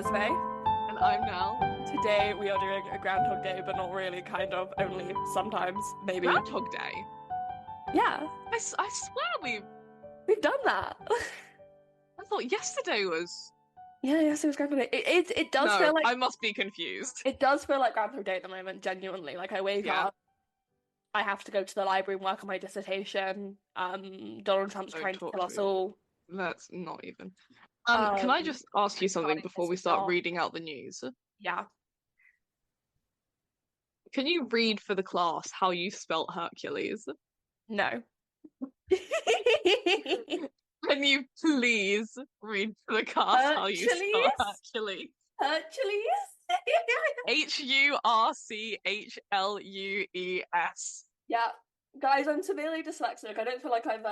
Esme. And I'm Nell. Today we are doing a Groundhog Day, but not really, kind of, only sometimes, maybe. Groundhog Day? Yeah. I swear We've done that. I thought yesterday was... Yeah, yes, it was Groundhog Day. It does No, feel like... I must be confused. It does feel like Groundhog Day at the moment, genuinely. Like, I wake Yeah. up, I have to go to the library and work on my dissertation. Donald Trump's Don't trying to talk kill to us me. all. Let's not even. Can I Um, just ask you something before we start start. reading out the news? Yeah. Can you read for the class how you spelt Hercules? No. Can you please read for the class how you spell Hercules? Hercules? Hercules? Hurslues. Yeah. Guys, I'm severely dyslexic. I don't feel like I've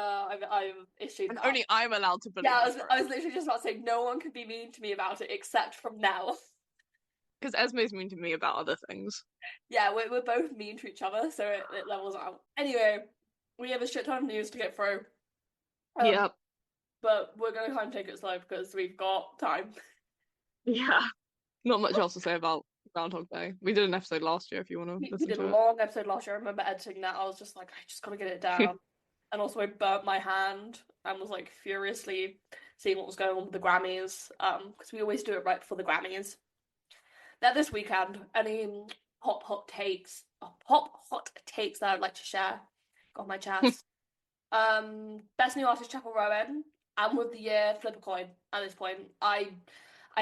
issued And that. only I'm allowed to believe Yeah, this, I was literally just about to say no one can be mean to me about it except from now. because Esme's mean to me about other things. Yeah, we're both mean to each other, so it levels out. Anyway, we have a shit ton of news to get through. Yep. But we're gonna try and take it slow because we've got time. Yeah. Not much else to say about Groundhog Day. We did an episode last year if you want to We listen did a to long episode last year. I remember editing that. I was just like, I just gotta get it it. down. And also I burnt my hand and was like furiously seeing what was going on with the Grammys. Because we always do it right before the Grammys. Now this weekend, any hot takes that I'd like to share on my chest. Best new artist Chapel Rowan, album of the year, flip a coin at this point. I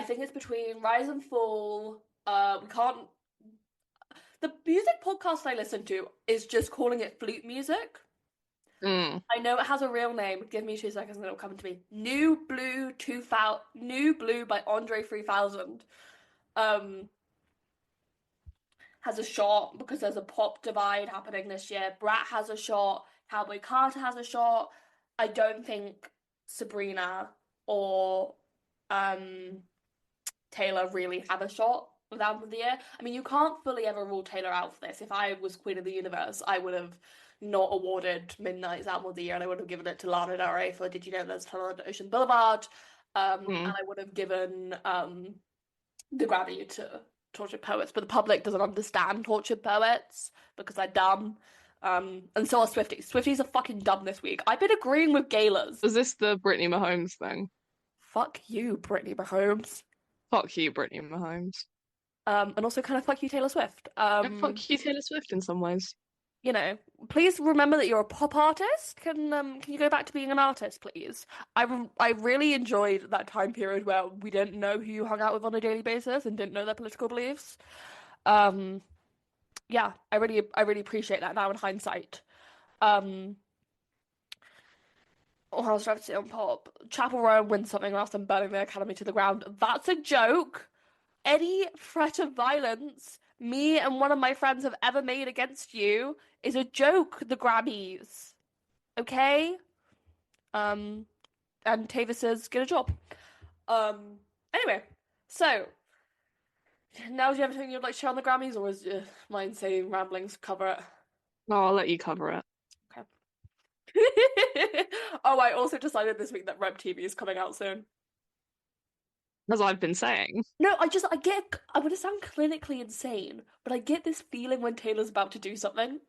think it's between Rise and Fall. We can't. The music podcast I listen to is just calling it flute music. Mm. I know it has a real name. Give me 2 seconds and it'll come to me. New Blue 2000, New Blue by Andre 3000. Has a shot because there's a pop divide happening this year. Brat has a shot. Cowboy Carter has a shot. I don't think Sabrina or Taylor really have a shot with Album of the Year. I mean, you can't fully ever rule Taylor out for this. If I was Queen of the Universe, I would have not awarded Midnight's Album of the Year, and I would have given it to Lana Del Rey for Did You Know There's Tunnel Under Ocean Boulevard? And I would have given the Grammy to Tortured Poets, but the public doesn't understand Tortured Poets because they're dumb. And so are Swifties. Swifties are fucking dumb this week. I've been agreeing with Gaylors. Was this the Brittany Mahomes thing? Fuck you, Brittany Mahomes. Fuck you, Brittany Mahomes. And also kind of fuck you, Taylor Swift. And fuck you, Taylor Swift, in some ways. You know, please remember that you're a pop artist. Can you go back to being an artist, please? I really enjoyed that time period where we didn't know who you hung out with on a daily basis and didn't know their political beliefs. Yeah, I really appreciate that now in hindsight. What else do I have to say on pop? Chapel Row wins something else than burning the academy to the ground. That's a joke. Any threat of violence me and one of my friends have ever made against you is a joke, the Grammys. Okay? And Tavis says, get a job. Anyway, so now do you have anything you'd like to share on the Grammys, or is my insane ramblings cover it? No, I'll let you cover it. Oh, I also decided this week that Rep TV is coming out soon. As I've been saying. No, I'm gonna sound clinically insane, but I get this feeling when Taylor's about to do something.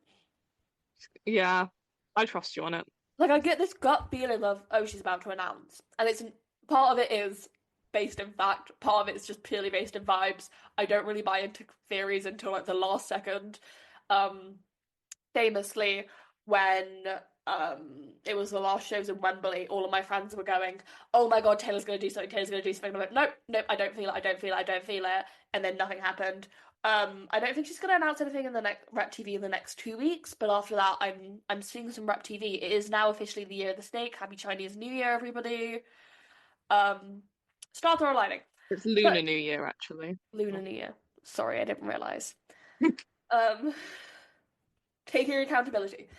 Yeah, I trust you on it. Like, I get this gut feeling of, oh, she's about to announce. And it's part of it is based in fact, part of it is just purely based in vibes. I don't really buy into theories until like the last second. Famously, when it was the last shows in Wembley, all of my friends were going, oh my God, Taylor's gonna do something, Taylor's gonna do something. I'm like, nope, I don't feel it. And then nothing happened. I don't think she's gonna announce anything in the next Rep TV in the next 2 weeks, but after that I'm seeing some Rep TV. It is now officially the Year of the Snake. Happy Chinese New Year, everybody. Stars are aligning. It's Lunar New Year, actually. Lunar New Year. Sorry, I didn't realise. Taking accountability.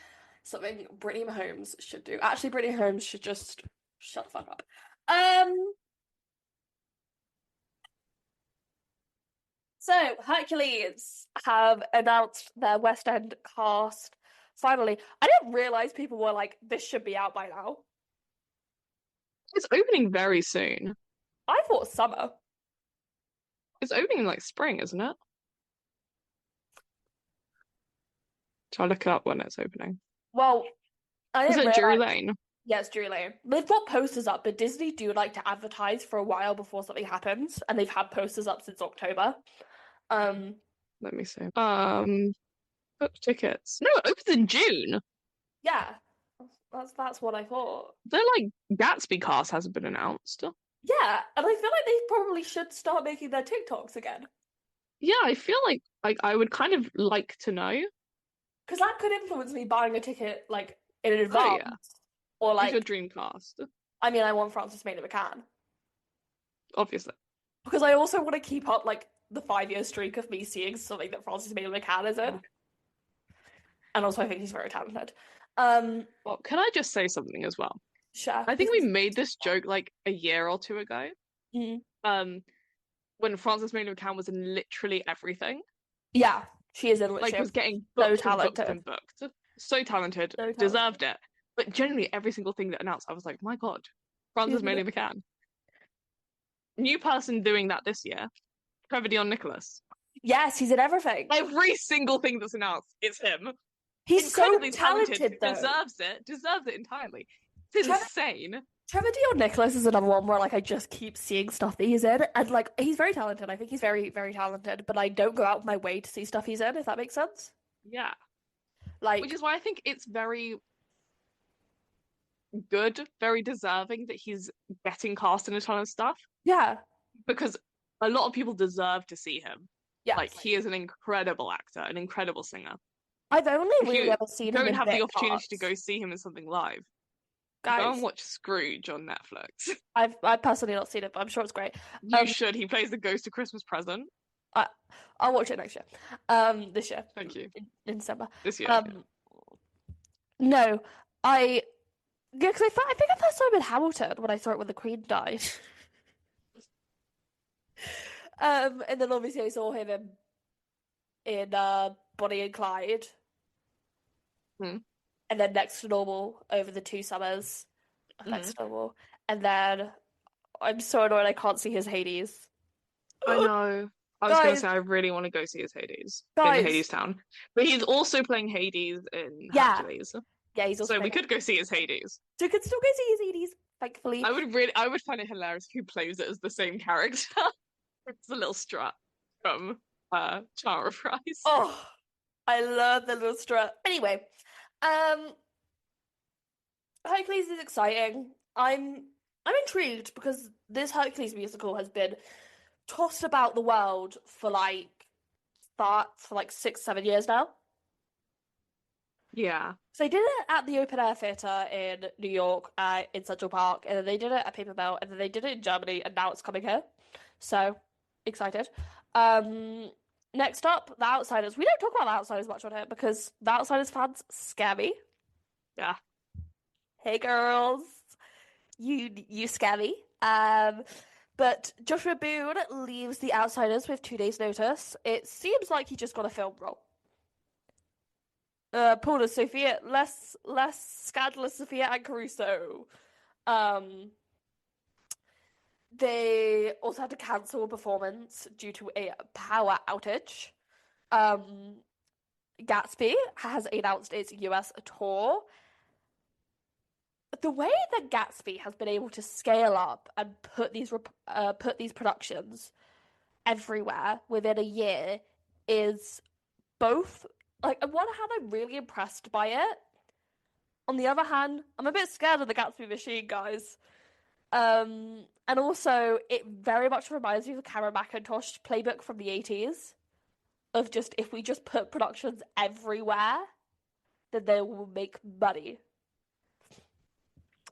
Something Brittany Mahomes should do. Actually, Brittany Mahomes should just shut the fuck up. So Hercules have announced their West End cast. Finally, I didn't realize people were like, this should be out by now. It's opening very soon. I thought summer. It's opening in like spring, isn't it? Try to look it up when it's opening. Well, I Is didn't it Drury realize. Lane? Yeah, it's Drury Lane. They've got posters up, but Disney do like to advertise for a while before something happens, and they've had posters up since October. Um, Let me see. Book tickets. No, it opens in June. yeah, that's what I thought. They're like Gatsby cast hasn't been announced. Yeah, and I feel like they probably should start making their TikToks again Yeah, I feel like I would kind of like to know. because that could influence me buying a ticket like in Oh yeah, advance, or who's your like dream cast? I mean, I want Frances Maynard McCann Obviously. because I also want to keep up like the 5 year streak of me seeing something that Frances Maynard McCann is in, and also I think he's very talented. Well, can I just say something as well? Sure, I this think we is made this joke like a year or two ago. mm. Um, when Frances Maynard McCann was in literally everything, Yeah, she is in like literally was getting so booked and booked talented, and booked. So talented, so talented. deserved it. But generally, every single thing that announced, I was like, my God, She's Frances Maynard McCann. New person doing that this year, Trevor Dion Nicholas. yes, he's in everything. Every single thing that's announced, it's him. He's so Incredibly talented though. deserves it entirely. It's Trevor insane. Trevor Dion Nicholas is another one where like I just keep seeing stuff that he's in, and like he's very talented. I think he's very, very talented, but I don't go out of my way to see stuff he's in, if that makes sense. Yeah. Which Like, is why I think it's very good, very deserving that he's getting cast in a ton of stuff yeah, because a lot of people deserve to see him. Like, yes. he is an incredible actor, an incredible singer. I've only If really you ever seen him don't in have the bit opportunity to parts. go see him in something live, go and Guys, watch Scrooge on Netflix. I've personally not seen it, but I'm sure it's great. You should. He plays the ghost of Christmas Present. I I'll watch it next year. This year Thank you. in December. This year. No, I yeah, because I think I first saw him in Hamilton when I saw it when the Queen died. And then obviously I saw him in Bonnie and Clyde, Hmm. and then Next to Normal over the 2 summers of Next to Normal, and then I'm so annoyed I can't see his Hades. I know. I was going to Guys, say I really want to go see his Hades in guys, Hadestown, but he's also playing Hades in yeah, Hercules, yeah, he's also so we playing. could go see his Hades. So you can still go see his Hades, thankfully. I would find it hilarious if he plays it as the same character. It's a little strut from Char of Fries. Oh, I love the little strut. Anyway, um, Hercules is exciting. I'm intrigued because this Hercules musical has been tossed about the world for like 6, 7 years now. Yeah. So they did it at the Open Air Theatre in New York, in Central Park, and then they did it at Paper Mill, and then they did it in Germany, and now it's coming here. So excited. Next up, The Outsiders. We don't talk about The Outsiders much on here because The Outsiders fans scare me. Yeah. Hey girls, you scare me. But Joshua Boone leaves The Outsiders with 2 days' notice. It seems like he just got a film role. Paul and Sophia, less scandalous Sophia and Caruso. They also had to cancel a performance due to a power outage. Gatsby has announced its US tour. The way that Gatsby has been able to scale up and put these productions everywhere within a year is both like on one hand I'm really impressed by it. On the other hand, I'm a bit scared of the Gatsby machine, guys. And also it very much reminds me of the Cameron Mackintosh playbook from the 80s of just if we just put productions everywhere, then they will make money.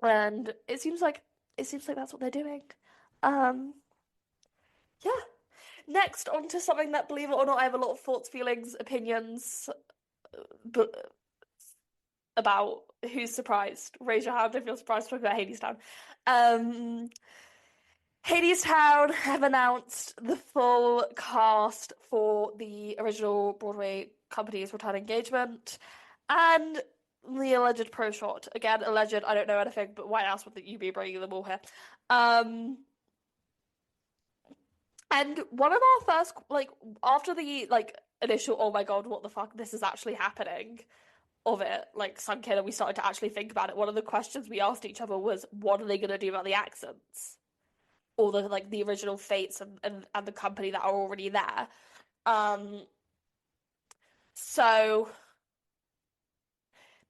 And it seems like that's what they're doing. Yeah. Next, on to something that, believe it or not, I have a lot of thoughts, feelings, opinions, but about. Who's surprised? Raise your hand if you're surprised talking about Hadestown. Hadestown have announced the full cast for the original Broadway company's return engagement, and the alleged proshot. Again, alleged, I don't know anything, but why else would you be bringing them all here? And one of our first, like, after the, like, initial, oh my God, what the fuck, this is actually happening of it, like, sunk in and we started to actually think about it, one of the questions we asked each other was, what are they going to do about the accents? Or the, like, the original fates and the company that are already there. Um, so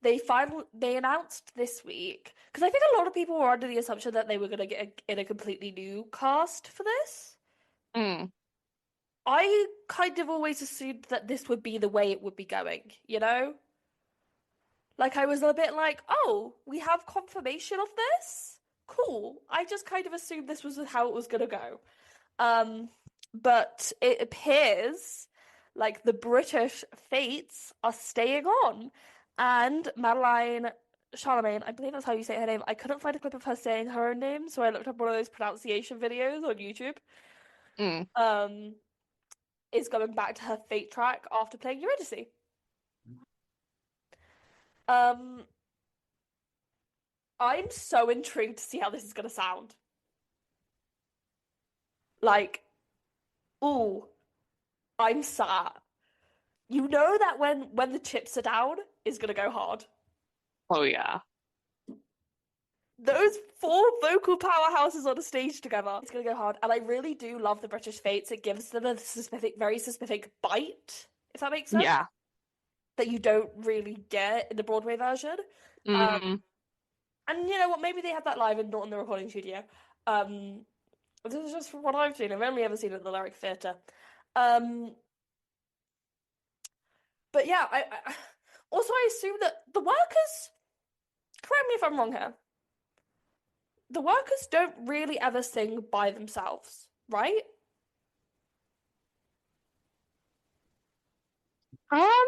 they announced this week, because I think a lot of people were under the assumption that they were going to get in a completely new cast for this. Mm. I kind of always assumed that this would be the way it would be going, you know? Like I was a bit like, oh, we have confirmation of this? Cool. I just kind of assumed this was how it was gonna go. Um, but it appears like the British fates are staying on. And Madeline Charlemagne, I believe that's how you say her name. I couldn't find a clip of her saying her own name, so I looked up one of those pronunciation videos on YouTube. Mm. Um, is going back to her fate track after playing Eurydice. Um, I'm so intrigued to see how this is gonna sound. Like, ooh, I'm sad. You know that when the chips are down is gonna go hard. Oh yeah. Those four vocal powerhouses on a stage together, it's gonna go hard. And I really do love the British fates. It gives them a specific, very specific bite, if that makes sense, Yeah. that you don't really get in the Broadway version. Mm. And you know what? Maybe they had that live and not in the recording studio. Um, this is just from what I've seen. I've only ever seen it at the Lyric Theatre. Um, but yeah, I also I assume that the workers. Correct me if I'm wrong here. The workers don't really ever sing by themselves, right? Um,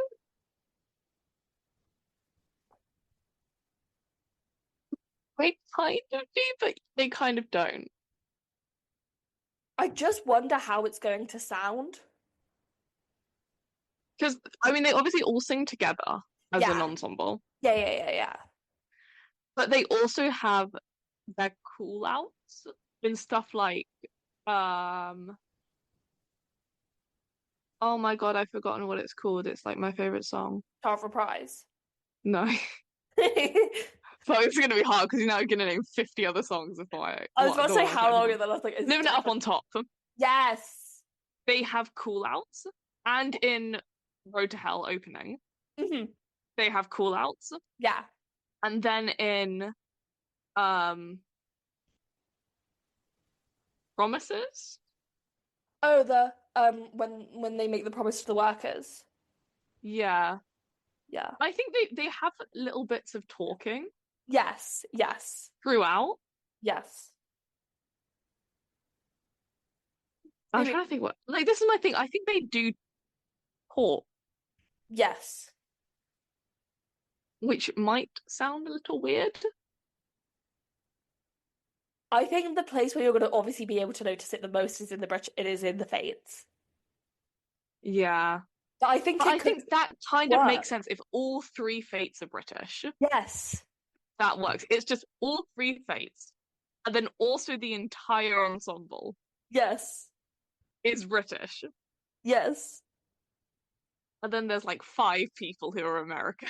they kind of do, but they kind of don't. I just wonder how it's going to sound. Because I mean, they obviously all sing together as an Yeah, ensemble, yeah. but they also have their call outs in stuff like um oh my God, I've forgotten what it's called. It's like my favorite song. Child Reprise. No. So it's gonna be hard because you're now gonna name 50 other songs before I was what about to the say one I how can't long, think of. and then I was like, it's Living It Up definitely on Top. yes. They have call outs, and in Road to Hell opening, Hmm. they have call outs, Yeah. and then in um Promises. Oh, the when they make the promise to the workers. Yeah. Yeah. I think they have little bits of talking Yes. throughout. Yes. I'm Maybe trying to think what like this is my thing. I think they do talk, yes. which might sound a little weird. I think the place where you're going to obviously be able to notice it the most is in the it is in the Fates. Yeah. But I think But it I could think that kind of work. makes sense if all three fates are British. Yes. That works. It's just all three fates, and then also the entire ensemble Yes. is British. Yes. And then there's like five people who are American.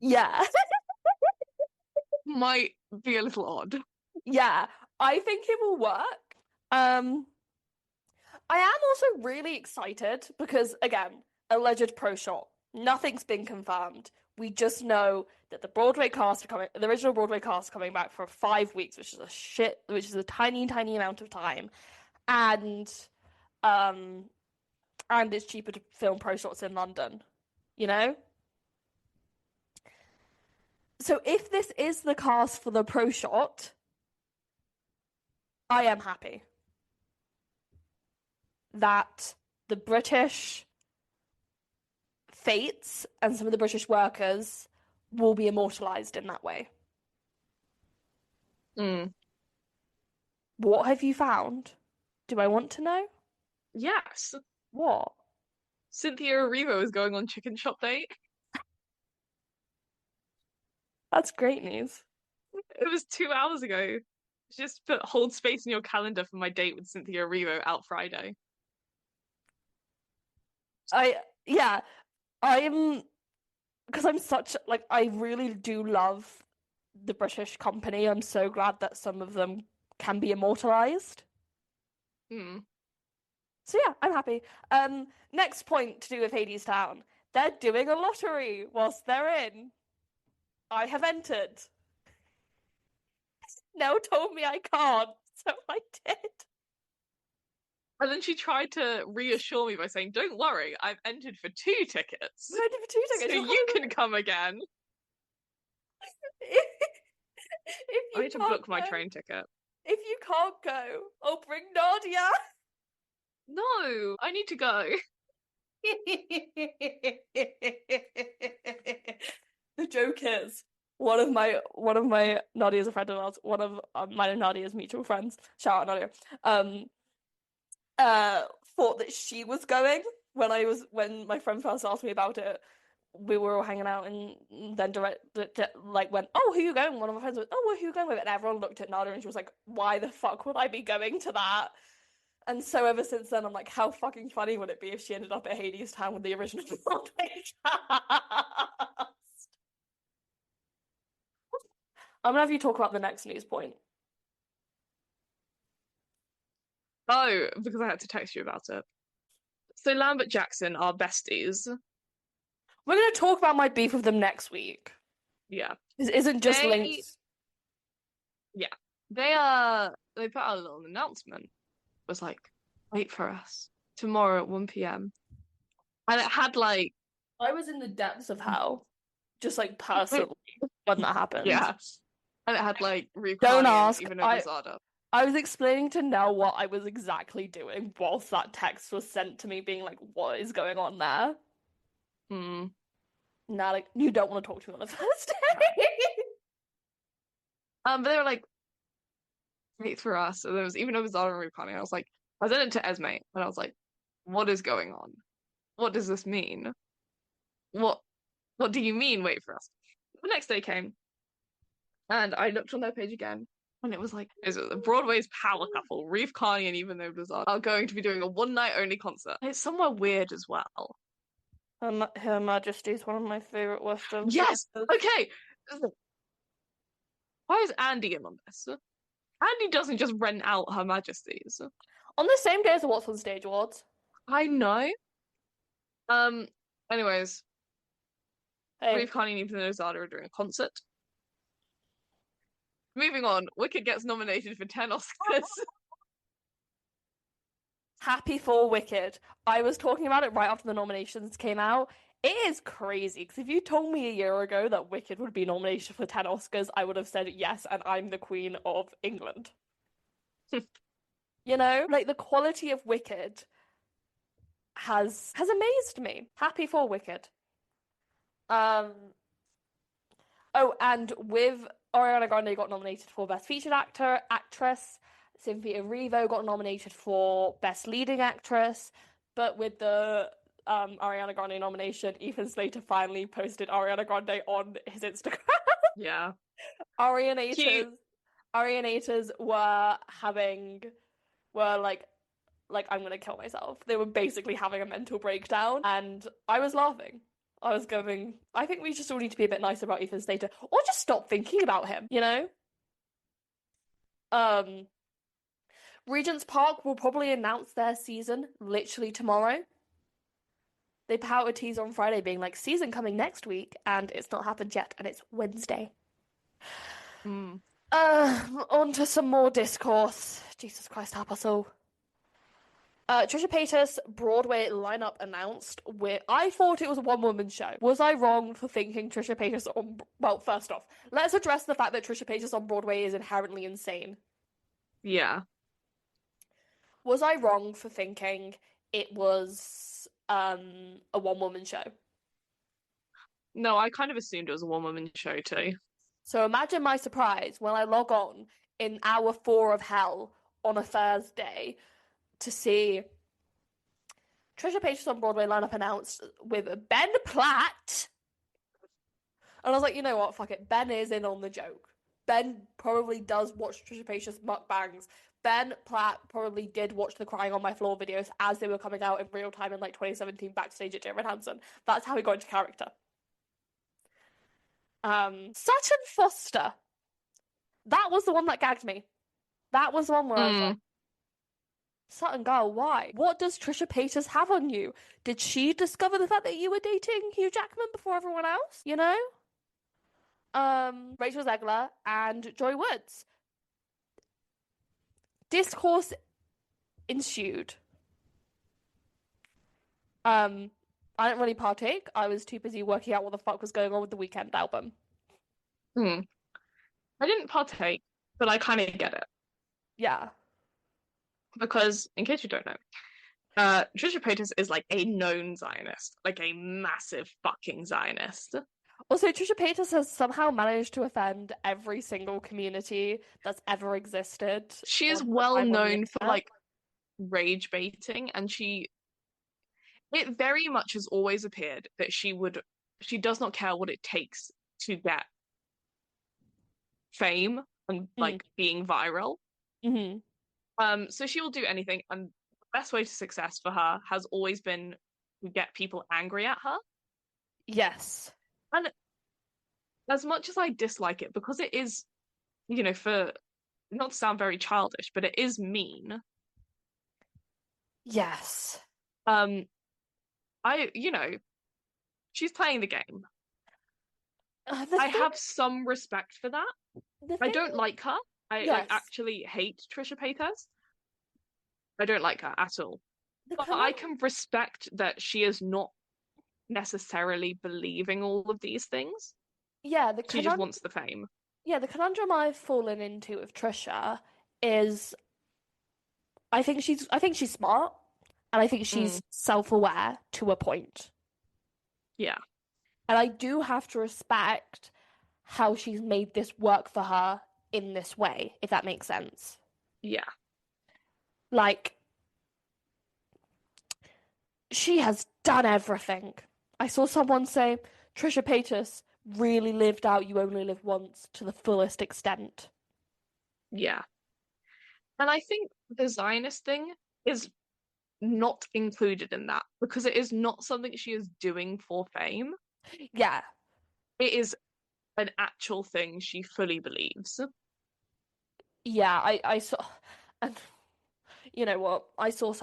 Yeah. Might be a little odd. Yeah. I think it will work. Um, I am also really excited because again, alleged pro shot. Nothing's been confirmed. We just know that the original Broadway cast are coming back for 5 weeks, which is a tiny, tiny amount of time, and um, and it's cheaper to film pro shots in London, you know? So if this is the cast for the pro shot, I am happy that the British fates and some of the British workers will be immortalized in that way. Mm. What have you found? Do I want to know? Yes. What? Cynthia Erivo is going on Chicken Shop Date. That's great news. It was 2 hours ago. Just put hold space in your calendar for my date with Cynthia Erivo out Friday. Yeah, I'm because I'm such like I really do love the British company. I'm so glad that some of them can be immortalized. Hmm. So yeah, I'm happy. Next point to do with Hadestown. They're doing a lottery whilst they're in. I have entered. Nell told me I can't, so I did. And then she tried to reassure me by saying, "Don't worry, I've entered for 2 tickets, I did for two so tickets. you can come again." If I you need to can't book my go, train ticket. if you can't go, I'll bring Nadia. No, I need to go. The joke is one of my Nadia's a friend of ours. One of mine and Nadia's mutual friends. Shout out Nadia. Um, thought that she was going when my friend first asked me about it. We were all hanging out and then like went, oh, who are you going? One of my friends went, oh, well, who are you going with? And everyone looked at Nadia and she was like, why the fuck would I be going to that? And so ever since then, I'm like, how fucking funny would it be if she ended up at Hadestown with the original Broadway cast? I'm gonna have you talk about the next news point. Oh, because I had to text you about it. So Lambert Jackson are besties. We're gonna talk about my beef with them next week. Yeah. This isn't just They links. yeah. They put out a little announcement. It was like, wait for us tomorrow at 1 p.m. And it had like I was in the depths of hell, just like personally, when that happened. yeah. And it had like Reeve Don't Carney and ask. even I Lozada. I was explaining to Nell what I was exactly doing whilst that text was sent to me, being like, what is going on there? Hmm. Now, like, you don't want to talk to me on a Thursday. But they were like, wait for us. And there was even Lozada and Reeve Carney. I was like, I sent it to Esme and I was like, what is going on? What does this mean? What what do you mean, wait for us? The next day came and I looked on their page again and it was like, is it the Broadway's power couple, Reeve Carney and even though Blizzard are going to be doing a one night only concert. It's somewhere weird as well. Her Majesty is one of my favorite Western Yes! places. Okay. Why is Andy in on this? Andy doesn't just rent out Her Majesty's. On the same day as the What's on Stage Awards. I know. Um, anyways, Hey, Reeve Carney and even though Zada are doing a concert. Moving on, Wicked gets nominated for 10 Oscars. happy for Wicked. I was talking about it right after the nominations came out. It is crazy because if you told me a year ago that Wicked would be nominated for 10 Oscars, I would have said yes, and I'm the Queen of England. You know, like the quality of Wicked has amazed me. Happy for Wicked. Um, oh, and with Ariana Grande got nominated for Best Featured Actress. Cynthia Erivo got nominated for Best Leading Actress. But with the Ariana Grande nomination, Ethan Slater finally posted Ariana Grande on his Instagram. Yeah. Arianators, Cute. Arianators were like I'm gonna kill myself. They were basically having a mental breakdown, and I was laughing. I was going, I think we just all need to be a bit nicer about Ethan Slater, or just stop thinking about him, you know? Um, Regent's Park will probably announce their season literally tomorrow. They put out a teaser on Friday being like, season coming next week, and it's not happened yet, and it's Wednesday. Mm. On to some more discourse. Jesus Christ, help us all. Tisha Paytas Broadway lineup announced. I thought it was a one-woman show. Was I wrong for thinking Trisha Paytas on? Well, first off, let's address the fact that Trisha Paytas on Broadway is inherently insane. Yeah. Was I wrong for thinking it was a one-woman show? No, I kind of assumed it was a one-woman show too. So imagine my surprise when I log on in hour 4 of hell on a Thursday to see Trisha Paytas on Broadway lineup announced with Ben Platt. And I was like, you know what? Fuck it. Ben is in on the joke. Ben probably does watch Trisha Paytas mukbangs, Ben Platt probably did watch the crying on my floor videos as they were coming out in real time in like 2017 backstage at Dear Hansen. That's how he got into character. Sutton Foster. That was the one that gagged me. That was the one where I was like, Mm, Sutton girl, why? What does Trisha Paytas have on you? Did she discover the fact that you were dating Hugh Jackman before everyone else? You know? Rachel Zegler and Joy Woods. Discourse ensued. Um, I didn't really partake. I was too busy working out what the fuck was going on with the Weekend album. mm. I didn't partake, but I kind of get it Yeah. because, in case you don't know, Trisha Paytas is like a known Zionist, like a massive fucking Zionist. Also, Trisha Paytas has somehow managed to offend every single community that's ever existed She is on her well time on the known for internet. like rage baiting, and it very much has always appeared that she does not care what it takes to get fame and Mm. like being viral. Hmm. So she will do anything, and the best way to success for her has always been to get people angry at her. Yes. And as much as I dislike it, because it is, for not to sound very childish, but it is mean. Yes. Um, she's playing the game. The I thing, have some respect for that. the I thing, don't like her. I like yes. actually hate Trisha Paytas. I don't like her at all. The But conundrum, I can respect that she is not necessarily believing all of these things. yeah, She just wants the fame. the conundrum I've fallen into with Trisha is I think she's smart and I think Mm, she's self-aware to a point. yeah, And I do have to respect how she's made this work for her in this way, if that makes sense. yeah, Like, she has done everything. I saw someone say Trisha Paytas really lived out You Only Live Once to the fullest extent. yeah. And I think the Zionist thing is not included in that because it is not something she is doing for fame. Yeah, It is an actual thing she fully believes. yeah, I saw, and you know what? I saw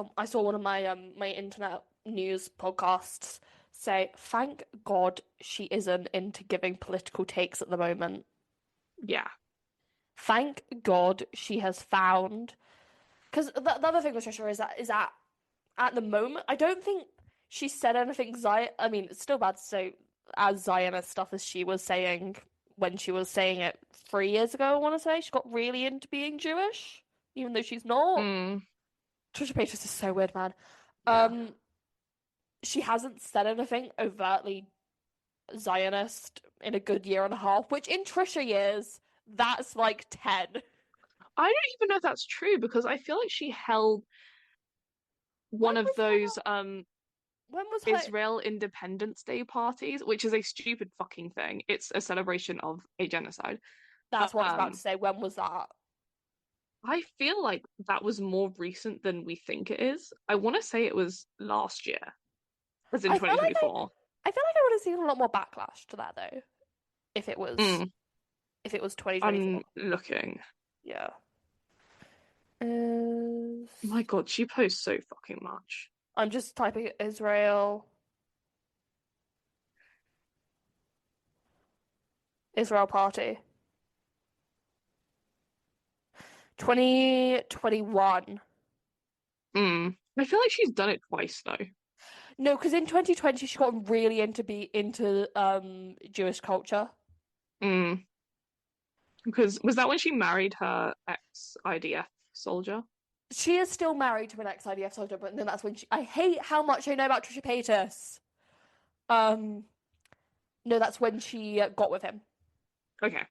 one of my internet news podcasts say, "Thank God she isn't into giving political takes at the moment. Yeah, Thank God she has found." Because the other thing with Trisha is that at the moment, I don't think she said anything Zion. I mean, it's still bad to say as Zionist stuff as she was saying when she was saying it 3 years ago. I want to say she got really into being Jewish, even though she's not. mm, Trisha Paytas is so weird, man. yeah. Um, she hasn't said anything overtly Zionist in a good year and a half, which in Trisha years, that's like 10. I don't even know if that's true because I feel like she held When one of was her? those When was her? Israel Independence Day parties, which is a stupid fucking thing. It's a celebration of a genocide. That's what I was about to Um, say. When was that? I feel like that was more recent than we think it is. I want to say it was last year, as in I feel like I, 2024. I feel like I would have seen a lot more backlash to that though, if it was Mm, if it was 2024. I'm looking. Yeah. Is My God, she posts so fucking much. I'm just typing Israel party. 2021. I feel like she's done it twice though. No, because in 2020 she got really into Jewish culture. Mm, because was that when she married her ex-IDF soldier? She is still married to an ex-IDF soldier, but then that's when I hate how much I know about Trisha Paytas. Um, no, that's when she got with him. Okay.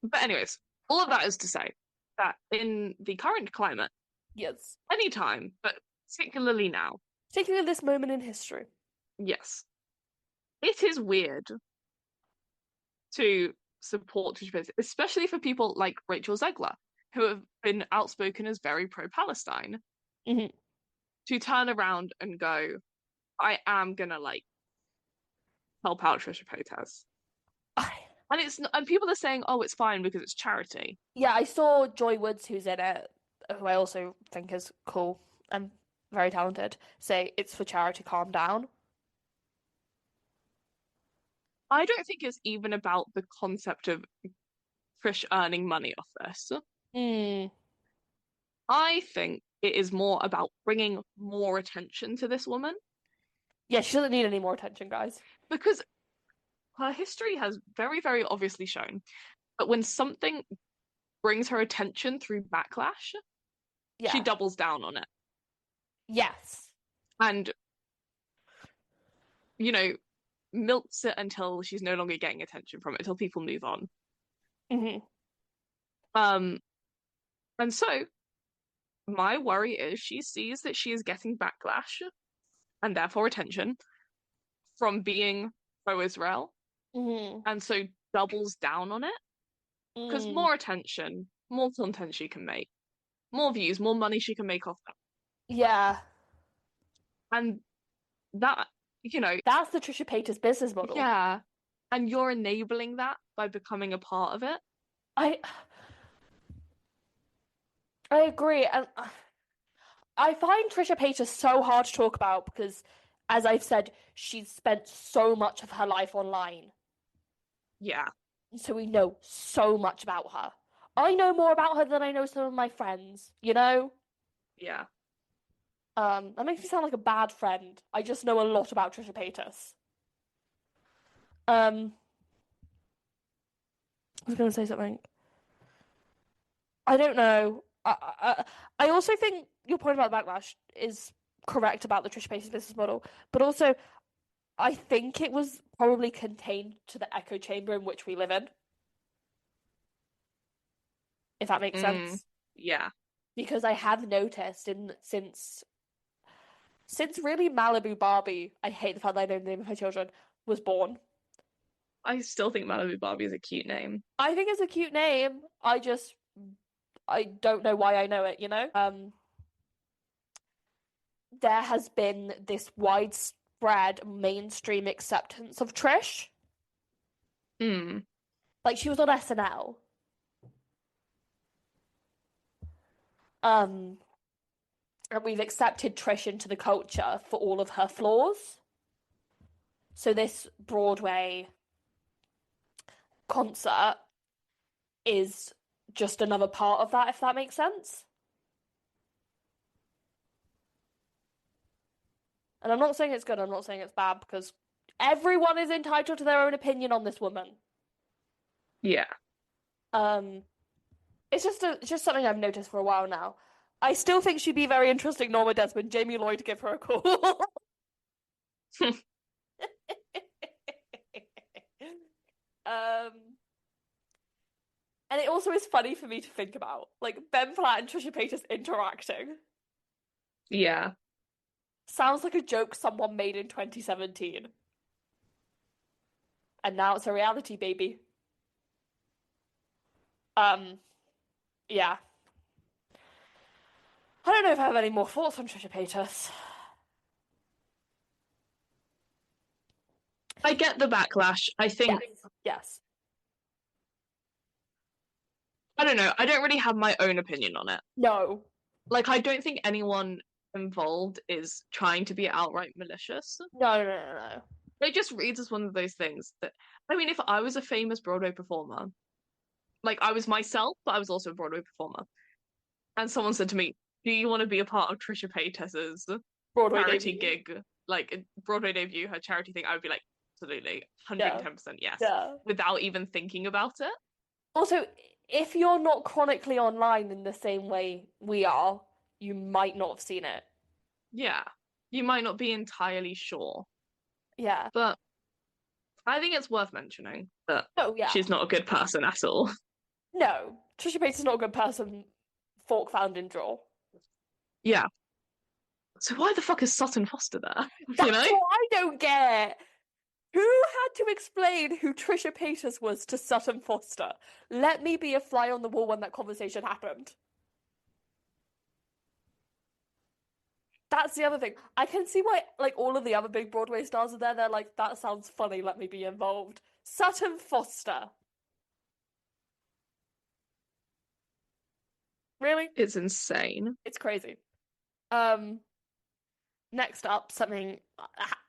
But anyways, all of that is to say that in the current climate, Yes. anytime, but particularly now, Particularly this moment in history. yes, it is weird to support Trisha Paytas, especially for people like Rachel Zegler. who have been outspoken as very pro-Palestine Hmm. to turn around and go, I am gonna like help out Trisha Paytas. And it's and people are saying, oh, it's fine because it's charity. Yeah, I saw Joy Woods, who's in it, who I also think is cool and very talented, say it's for charity, calm down. I don't think it's even about the concept of Trish earning money off this. Mm. I think it is more about bringing more attention to this woman Yeah, she doesn't need any more attention, guys. because her history has very, very obviously shown that when something brings her attention through backlash, she Yeah. doubles down on it. Yes. And, you know, milks it until she's no longer getting attention from it, until people move on. Hmm. Um, and so my worry is she sees that she is getting backlash and therefore attention from being pro-Israel, Hmm. and so doubles down on it because Mm. more attention, more content she can make, more views, more money she can make off that. Yeah. And that, you know, That's the Trisha Paytas business model. yeah. And you're enabling that by becoming a part of it. I I agree, and I find Trisha Paytas so hard to talk about because, as I've said, she's spent so much of her life online, Yeah, so we know so much about her. I know more about her than I know some of my friends, you know? yeah. That makes me sound like a bad friend. I just know a lot about Trisha Paytas. I was gonna say something. I don't know. I also think your point about backlash is correct about the Trisha Paytas business model, but also I think it was probably contained to the echo chamber in which we live in, if that makes Mm, sense. yeah. Because I have noticed since really Malibu Barbie, I hate the fact that I know the name of her children, was born. I still think Malibu Barbie is a cute name. I think it's a cute name. I don't know why I know it, you know? There has been this widespread mainstream acceptance of Trish. Mm, Like she was on SNL. Um, and we've accepted Trish into the culture for all of her flaws. So this Broadway concert is just another part of that, if that makes sense. And I'm not saying it's good, I'm not saying it's bad, because everyone is entitled to their own opinion on this woman. yeah. Um, it's just something I've noticed for a while now. I still think she'd be very interesting, Norma Desmond, Jamie Lloyd, give her a call. Um, and it also is funny for me to think about, like Ben Platt and Trisha Paytas interacting. Yeah. Sounds like a joke someone made in 2017. And now it's a reality, baby. Um, yeah. I don't know if I have any more thoughts on Trisha Paytas. I get the backlash. I think, Yes, yes. I don't know, I don't really have my own opinion on it. No. Like, I don't think anyone involved is trying to be outright malicious. No, no, no, no. It just reads as one of those things that, I mean, if I was a famous Broadway performer, like I was myself, but I was also a Broadway performer, and someone said to me, do you want to be a part of Trisha Paytas's Broadway charity debut. gig, like Broadway debut, her charity thing? I would be like, absolutely, Yeah, 110% yes, yeah. without even thinking about it. Also, if you're not chronically online in the same way we are, you might not have seen it. Yeah, you might not be entirely sure, Yeah. but I think it's worth mentioning that Oh, yeah. she's not a good person at all. No, Trisha Paytas is not a good person. Fork found in drawer. Yeah. So why the fuck is Sutton Foster there? You That's know? what I don't get. Who had to explain who Tisha Paytas was to Sutton Foster? Let me be a fly on the wall when that conversation happened. That's the other thing. I can see why, like, all of the other big Broadway stars are there. They're like, that sounds funny, let me be involved. Sutton Foster. Really? It's insane. It's crazy. Um, Next up, something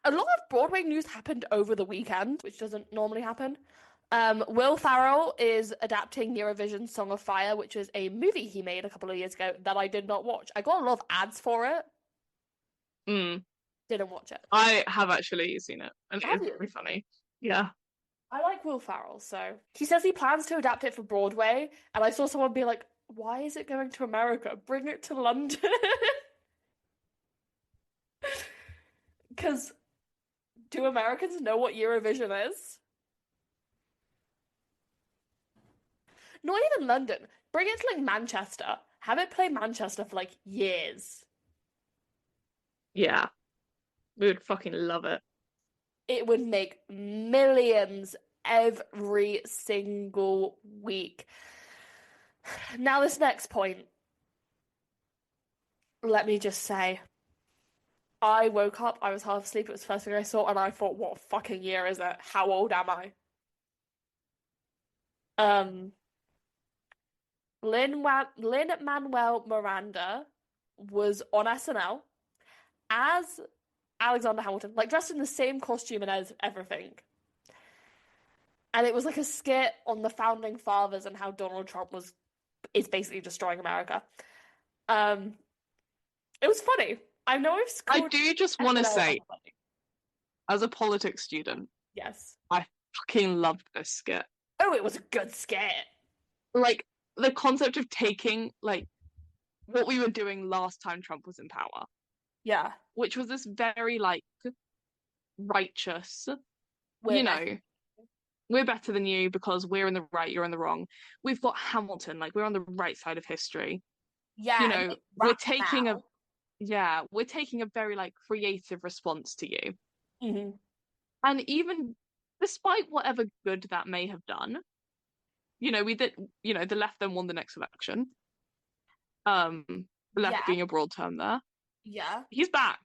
a lot of Broadway news happened over the weekend, which doesn't normally happen. Will Ferrell is adapting Eurovision Song of Fire, which is a movie he made a couple of years ago that I did not watch. I got a lot of ads for it. Mm. Didn't watch it. I have actually seen it, and Have it's you? very funny. Yeah. I like Will Ferrell, so he says he plans to adapt it for Broadway, and I saw someone be like, "Why is it going to America? Bring it to London." Because do Americans know what Eurovision is? Not even London. Bring it to like Manchester. Have it play Manchester for like years. Yeah. We would fucking love it. It would make millions every single week. Now, this next point, let me just say, I woke up, I was half asleep, it was the first thing I saw, and I thought, what fucking year is it? How old am I? Um, Lin Manuel Miranda was on SNL as Alexander Hamilton, like dressed in the same costume and as everything. And it was like a skit on the founding fathers and how Donald Trump is basically destroying America. Um, it was funny. I know I've I scored do just want to SNL say, unfunny. as a politics student, Yes. I fucking loved this skit. Oh, it was a good skit. Like, the concept of taking, like, what we were doing last time Trump was in power, Yeah. which was this very, like, righteous, We're you back. know, we're better than you because we're in the right, you're in the wrong. We've got Hamilton, like, we're on the right side of history. Yeah, You and know, it's rap now. we're taking a very, like, creative response to you. Hmm. And even despite whatever good that may have done, we did, the left then won the next election. The left Yeah. being a broad term there. Yeah. He's back.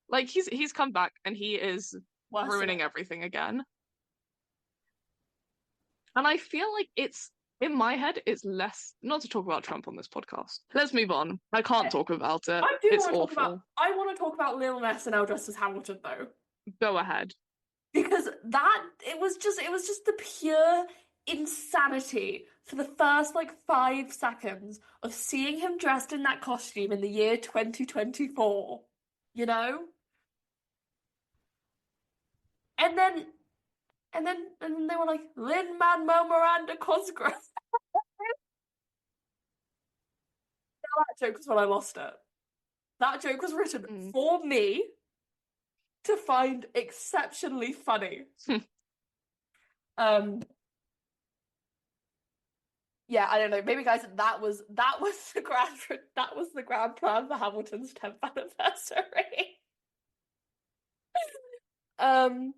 Like he's come back and he is Worse than ruining it. everything again. And I feel like it's in my head, it's less not to talk about Trump on this podcast. Let's move on. I can't talk about it. I do It's want to talk about. awful. I want to talk about Lil SNL dressed as Hamilton though, Go ahead. because it was just the pure insanity for the first like 5 seconds of seeing him dressed in that costume in the year 2024. You know, and then and then they were like Lin Manuel Miranda Cosgrove. That joke was when I lost it. That joke was written Mm. for me to find exceptionally funny. Um, yeah, I don't know. Maybe guys, that was the grand plan for Hamilton's 10th anniversary. Um,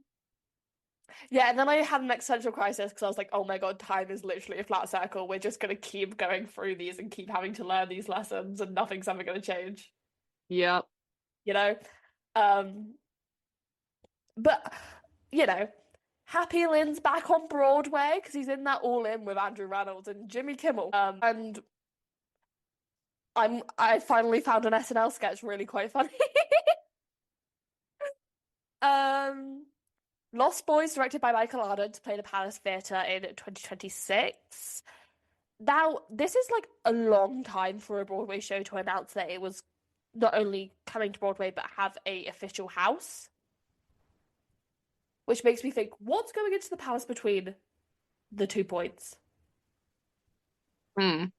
yeah, and then I had an existential crisis because I was like, oh my God, time is literally a flat circle. We're just gonna keep going through these and keep having to learn these lessons, and nothing's ever gonna change, Yep. you know? Um, but Happy Lynn's back on Broadway because he's in that All In with Andrew Reynolds and Jimmy Kimmel. And I finally found an SNL sketch really quite funny. um, Lost Boys, directed by Michael Arden to play the Palace Theatre in 2026. Now, this is like a long time for a Broadway show to announce that it was not only coming to Broadway but have a official house. Which makes me think, what's going into the palace between the 2 points? Mm.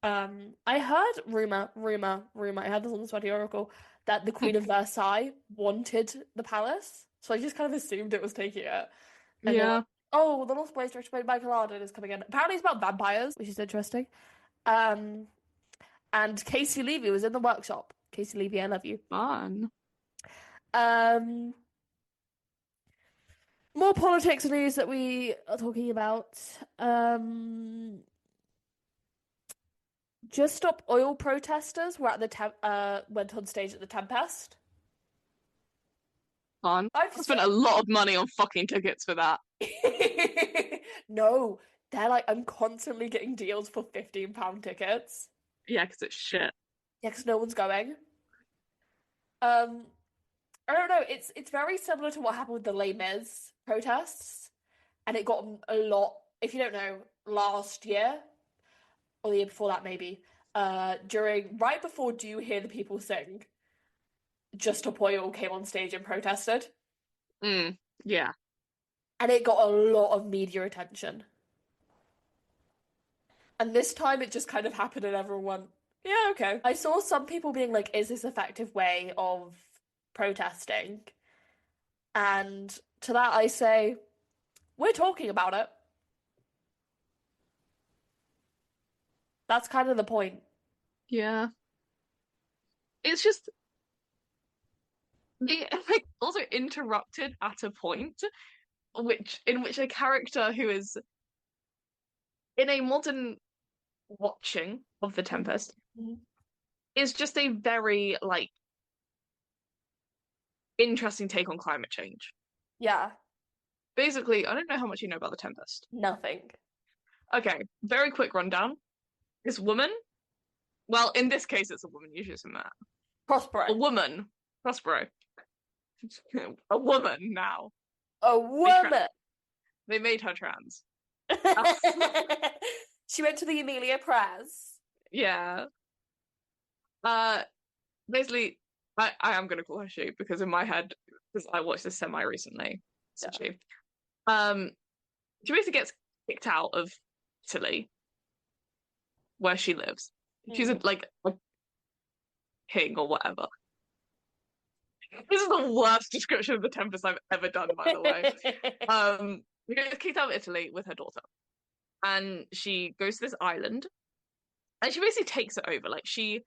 I heard rumor, I heard this on the Sweaty Oracle, that the Queen of Versailles wanted the palace. So I just kind of assumed it was taking it. And they're Yeah. like, oh, the Lost Boys directed by Michael Arden is coming in. Apparently it's about vampires, which is interesting. And Casey Levy was in the workshop. Casey Levy, I love you. Fun. Um, More politics news that we are talking about. Just Stop Oil protesters were at the went on stage at the Tempest. On. I've I spent said a lot of money on fucking tickets for that. no, they're like I'm constantly getting deals for £15 tickets. Yeah, because it's shit. Yeah, because no one's going. Um, I don't know. It's very similar to what happened with the Les Mis protests, and it got a lot. If you don't know, last year or the year before that, maybe, during right before Do You Hear the People Sing, Just Stop Oil came on stage and protested, Yeah. and it got a lot of media attention. And this time, it just kind of happened, and everyone went, "Yeah, okay." I saw some people being like, "Is this an effective way of protesting?" And to that, I say, "We're talking about it." That's kind of the point. Yeah. It's just they like also interrupted at a point in which a character who is in a modern watching of The Tempest Mhm. is just a very like interesting take on climate change. Yeah, Basically, I don't know how much you know about The Tempest. nothing. Okay, very quick rundown. This woman, well, in this case, it's a woman, usually it's a man. A Prospero. woman, Prospero, a woman now. A They tra woman. they made her trans. Uh, She went to the Amelia Press. yeah. Uh, basically, I am gonna call her she because in my head, because I watched this semi recently, so Yeah. um, she basically gets kicked out of Italy where she lives. She's Mm. like a king or whatever. This is the worst description of the Tempest I've ever done, by the way. She gets kicked out of Italy with her daughter, and she goes to this island, and she basically takes it over. Like she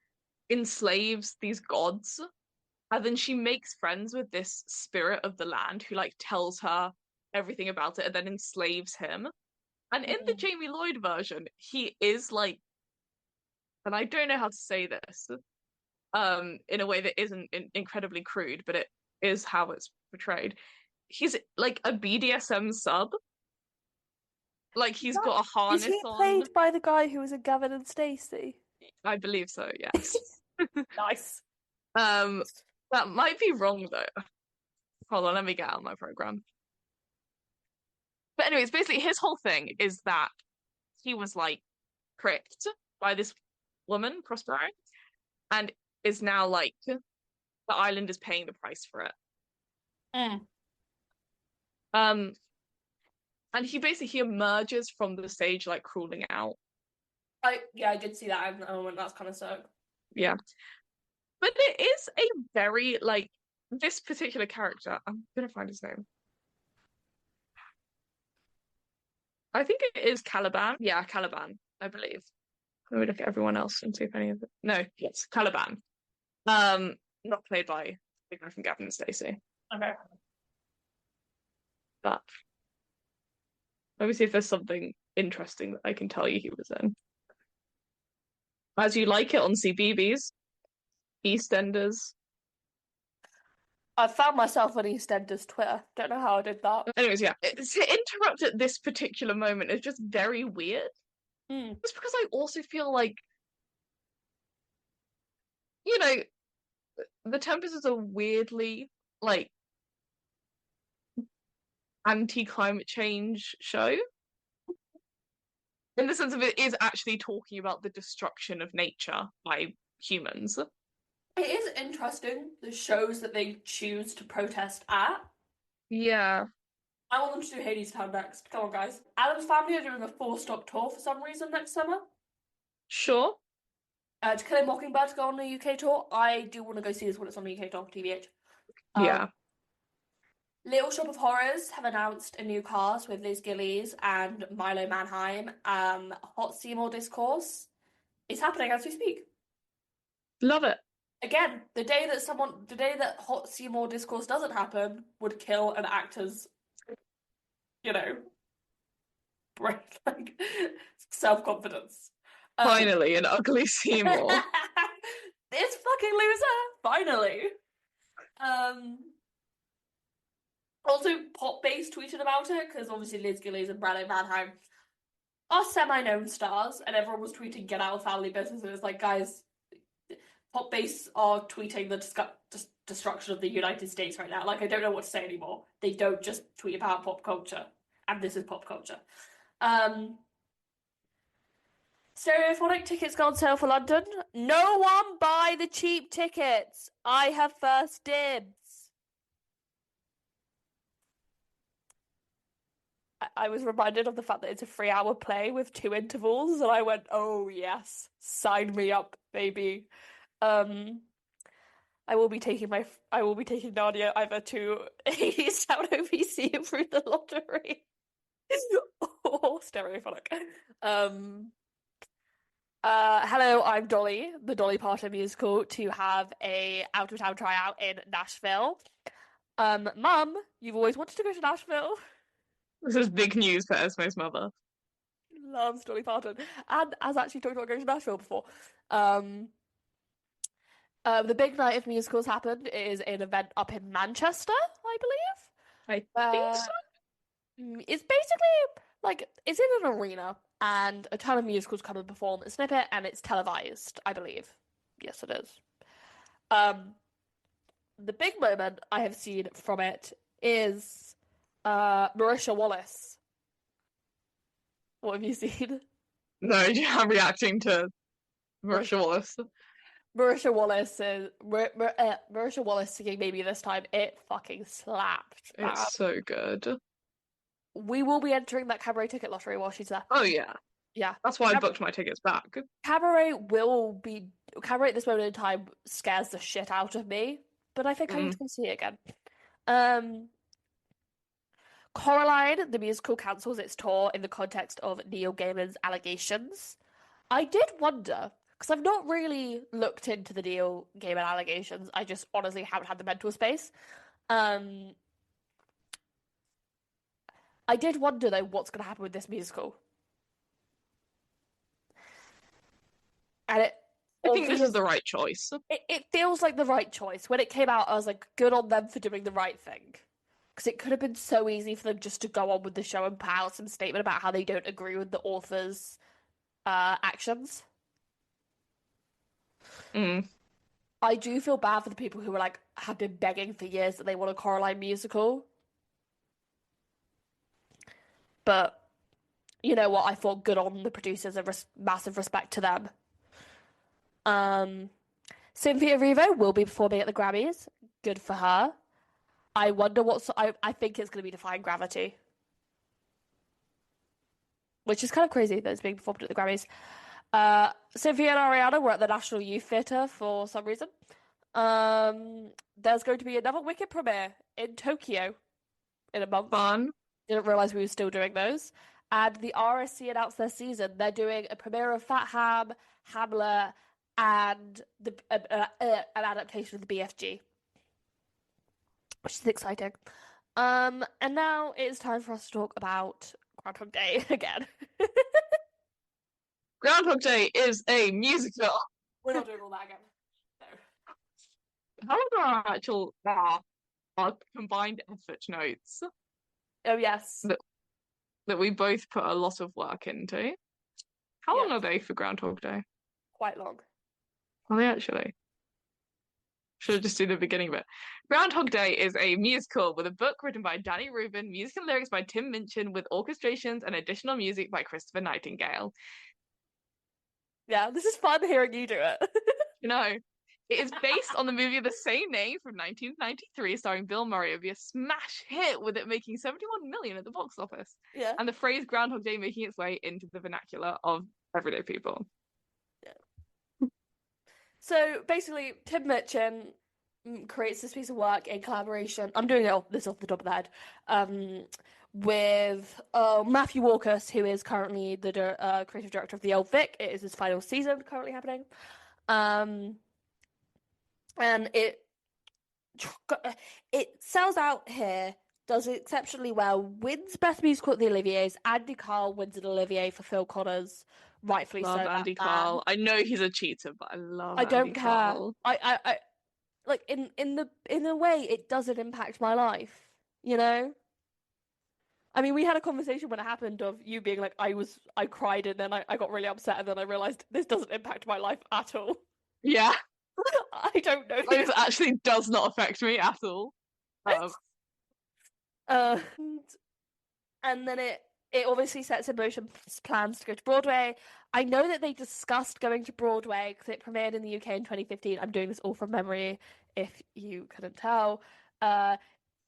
enslaves these gods, and then she makes friends with this spirit of the land who like tells her everything about it, and then enslaves him. And in the Mm. Jamie Lloyd version, he is like, and I don't know how to say this, in a way that isn't incredibly crude, but it is how it's portrayed. He's like a BDSM sub. Like he's That, got a is harness he on. played by the guy who was in Gavin and Stacey? I believe so, yes. Nice. Um, that might be wrong though. Hold on, let me get out my program. But anyways, basically his whole thing is that he was like tricked by this woman, Prospero, and is now like the island is paying the price for it. Mm. Um, and he emerges from the stage like crawling out. I did see that and I went, that's kind of sick. Yeah. But it is a very like this particular character. I'm gonna find his name. I think it is Caliban. Yeah, Caliban, I believe. Let me look at everyone else and see if any of it. No, yes, Caliban. Not played by the guy from Gavin and Stacey. Okay. But let me see if there's something interesting that I can tell you he was in. As You Like It on CBeebies, EastEnders. I found myself on EastEnders Twitter. Don't know how I did that. Anyways, yeah, to interrupt at this particular moment is just very weird. Mm. Just because I also feel like, you know, The Tempest is a weirdly like anti-climate change show in the sense of it is actually talking about the destruction of nature by humans. It is interesting the shows that they choose to protest at. Yeah, I want them to do Hadestown next. Come on, guys. Adam's Family are doing a four-stop tour for some reason next summer. sure. To Kill a Mockingbird to go on the UK tour. I do want to go see this when it's on the UK tour, TBH. Yeah. Little Shop of Horrors have announced a new cast with Liz Gillies and Milo Manheim. Hot Seymour Discourse is happening as we speak. Love it. Again, the day that hot Seymour discourse doesn't happen would kill an actor's, you know, brain, like self-confidence. Um, Finally, an ugly Seymour. this fucking loser, finally. Um, Also, Pop Base tweeted about it because obviously Liz Gillies and Brad Manheim are semi-known stars, and everyone was tweeting "Get out of family business." And it's like, guys, Pop Base are tweeting the destruction of the United States right now. Like, I don't know what to say anymore. They don't just tweet about pop culture, and this is pop culture. Stereophonic tickets go on sale for London. No one buy the cheap tickets. I have first dibs. I was reminded of the fact that it's a 3-hour play with 2 intervals, and I went, "Oh yes, sign me up, baby." Um, I will be taking Nadia either to Hadestown OVC and through the lottery, or Stereophonic. Hello, I'm Dolly, the Dolly Parton musical, to have a out of town tryout in Nashville. Mum, you've always wanted to go to Nashville. This is big news for Esme's mother. Loves Dolly Parton and has actually talked about going to Nashville before. The big night of musicals happened is an event up in Manchester, I believe. I think so. It's basically like it's in an arena and a ton of musicals come and perform a snippet and it's televised, I believe. Yes, it is. The big moment I have seen from it is Marisha Wallace. What have you seen? No, I'm reacting to Marisha Wallace. Marisha Wallace singing "Maybe This Time." It fucking slapped. It's so good. We will be entering that cabaret ticket lottery while she's there. Oh yeah, Yeah. that's why I booked my tickets back. Cabaret at this moment in time scares the shit out of me, but I think I need to go see it again. Coraline, the musical, cancels its tour in the context of Neil Gaiman's allegations. I did wonder, because I've not really looked into the Neil Gaiman allegations. I just honestly haven't had the mental space. I did wonder, though, what's going to happen with this musical. And I think this is the right choice. It feels like the right choice. When it came out, I was like, good on them for doing the right thing. Because it could have been so easy for them just to go on with the show and put out some statement about how they don't agree with the author's actions. I do feel bad for the people who have been begging for years that they want a Coraline musical. But you know what? I thought good on the producers and massive respect to them. Cynthia Erivo will be performing at the Grammys. Good for her. I wonder I think it's going to be Defying Gravity. Which is kind of crazy that it's being performed at the Grammys. Cynthia and Ariana were at the National Youth Theatre for some reason. There's going to be another Wicked premiere in Tokyo in a month. Fun. Didn't realize we were still doing those. And the RSC announced their season. They're doing a premiere of Fat Ham, Hamlet, and an adaptation of the BFG, which is exciting. And now it's time for us to talk about Groundhog Day again. Groundhog Day is a musical. We're not doing all that again. No. How are our actual our combined effort notes? Oh yes. That we both put a lot of work into. How long are they for Groundhog Day? Quite long. Are they actually? Should I just do the beginning of it? Groundhog Day is a musical with a book written by Danny Rubin, music and lyrics by Tim Minchin, with orchestrations and additional music by Christopher Nightingale. Yeah, this is fun hearing you do it. You know, it is based on the movie of the same name from 1993, starring Bill Murray. It would be a smash hit, with it making 71 million at the box office. Yeah. And the phrase Groundhog Day making its way into the vernacular of everyday people. Yeah. So basically, Tim Minchin creates this piece of work in collaboration. I'm doing this off the top of the head. With Matthew Walkus, who is currently the creative director of The Old Vic. It is his final season currently happening. and it sells out here, does exceptionally well, wins Best Musical at the Olivier's. Andy Carl wins an Olivier for Phil Connors, rightfully Love so. That Andy man, Carl. I know he's a cheater, but I love I don't Andy care. Carl. I like in a way, it doesn't impact my life, you know? I mean, we had a conversation when it happened of you being like, I cried and then I got really upset and then I realized this doesn't impact my life at all. Yeah, I don't know this the actually does not affect me at all. Um, and then it obviously sets in motion plans to go to Broadway. I know that they discussed going to Broadway because it premiered in the UK in 2015. I'm doing this all from memory, if you couldn't tell. Uh,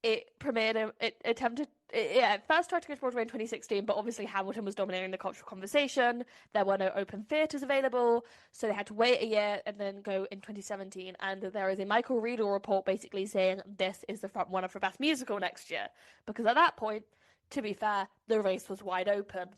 it premiered, it attempted, yeah, it first tried to go to Broadway in 2016, but obviously Hamilton was dominating the cultural conversation. There were no open theatres available, so they had to wait a year and then go in 2017. And there is a Michael Riedel report basically saying this is the front runner for Best Musical next year. Because at that point, to be fair, the race was wide open.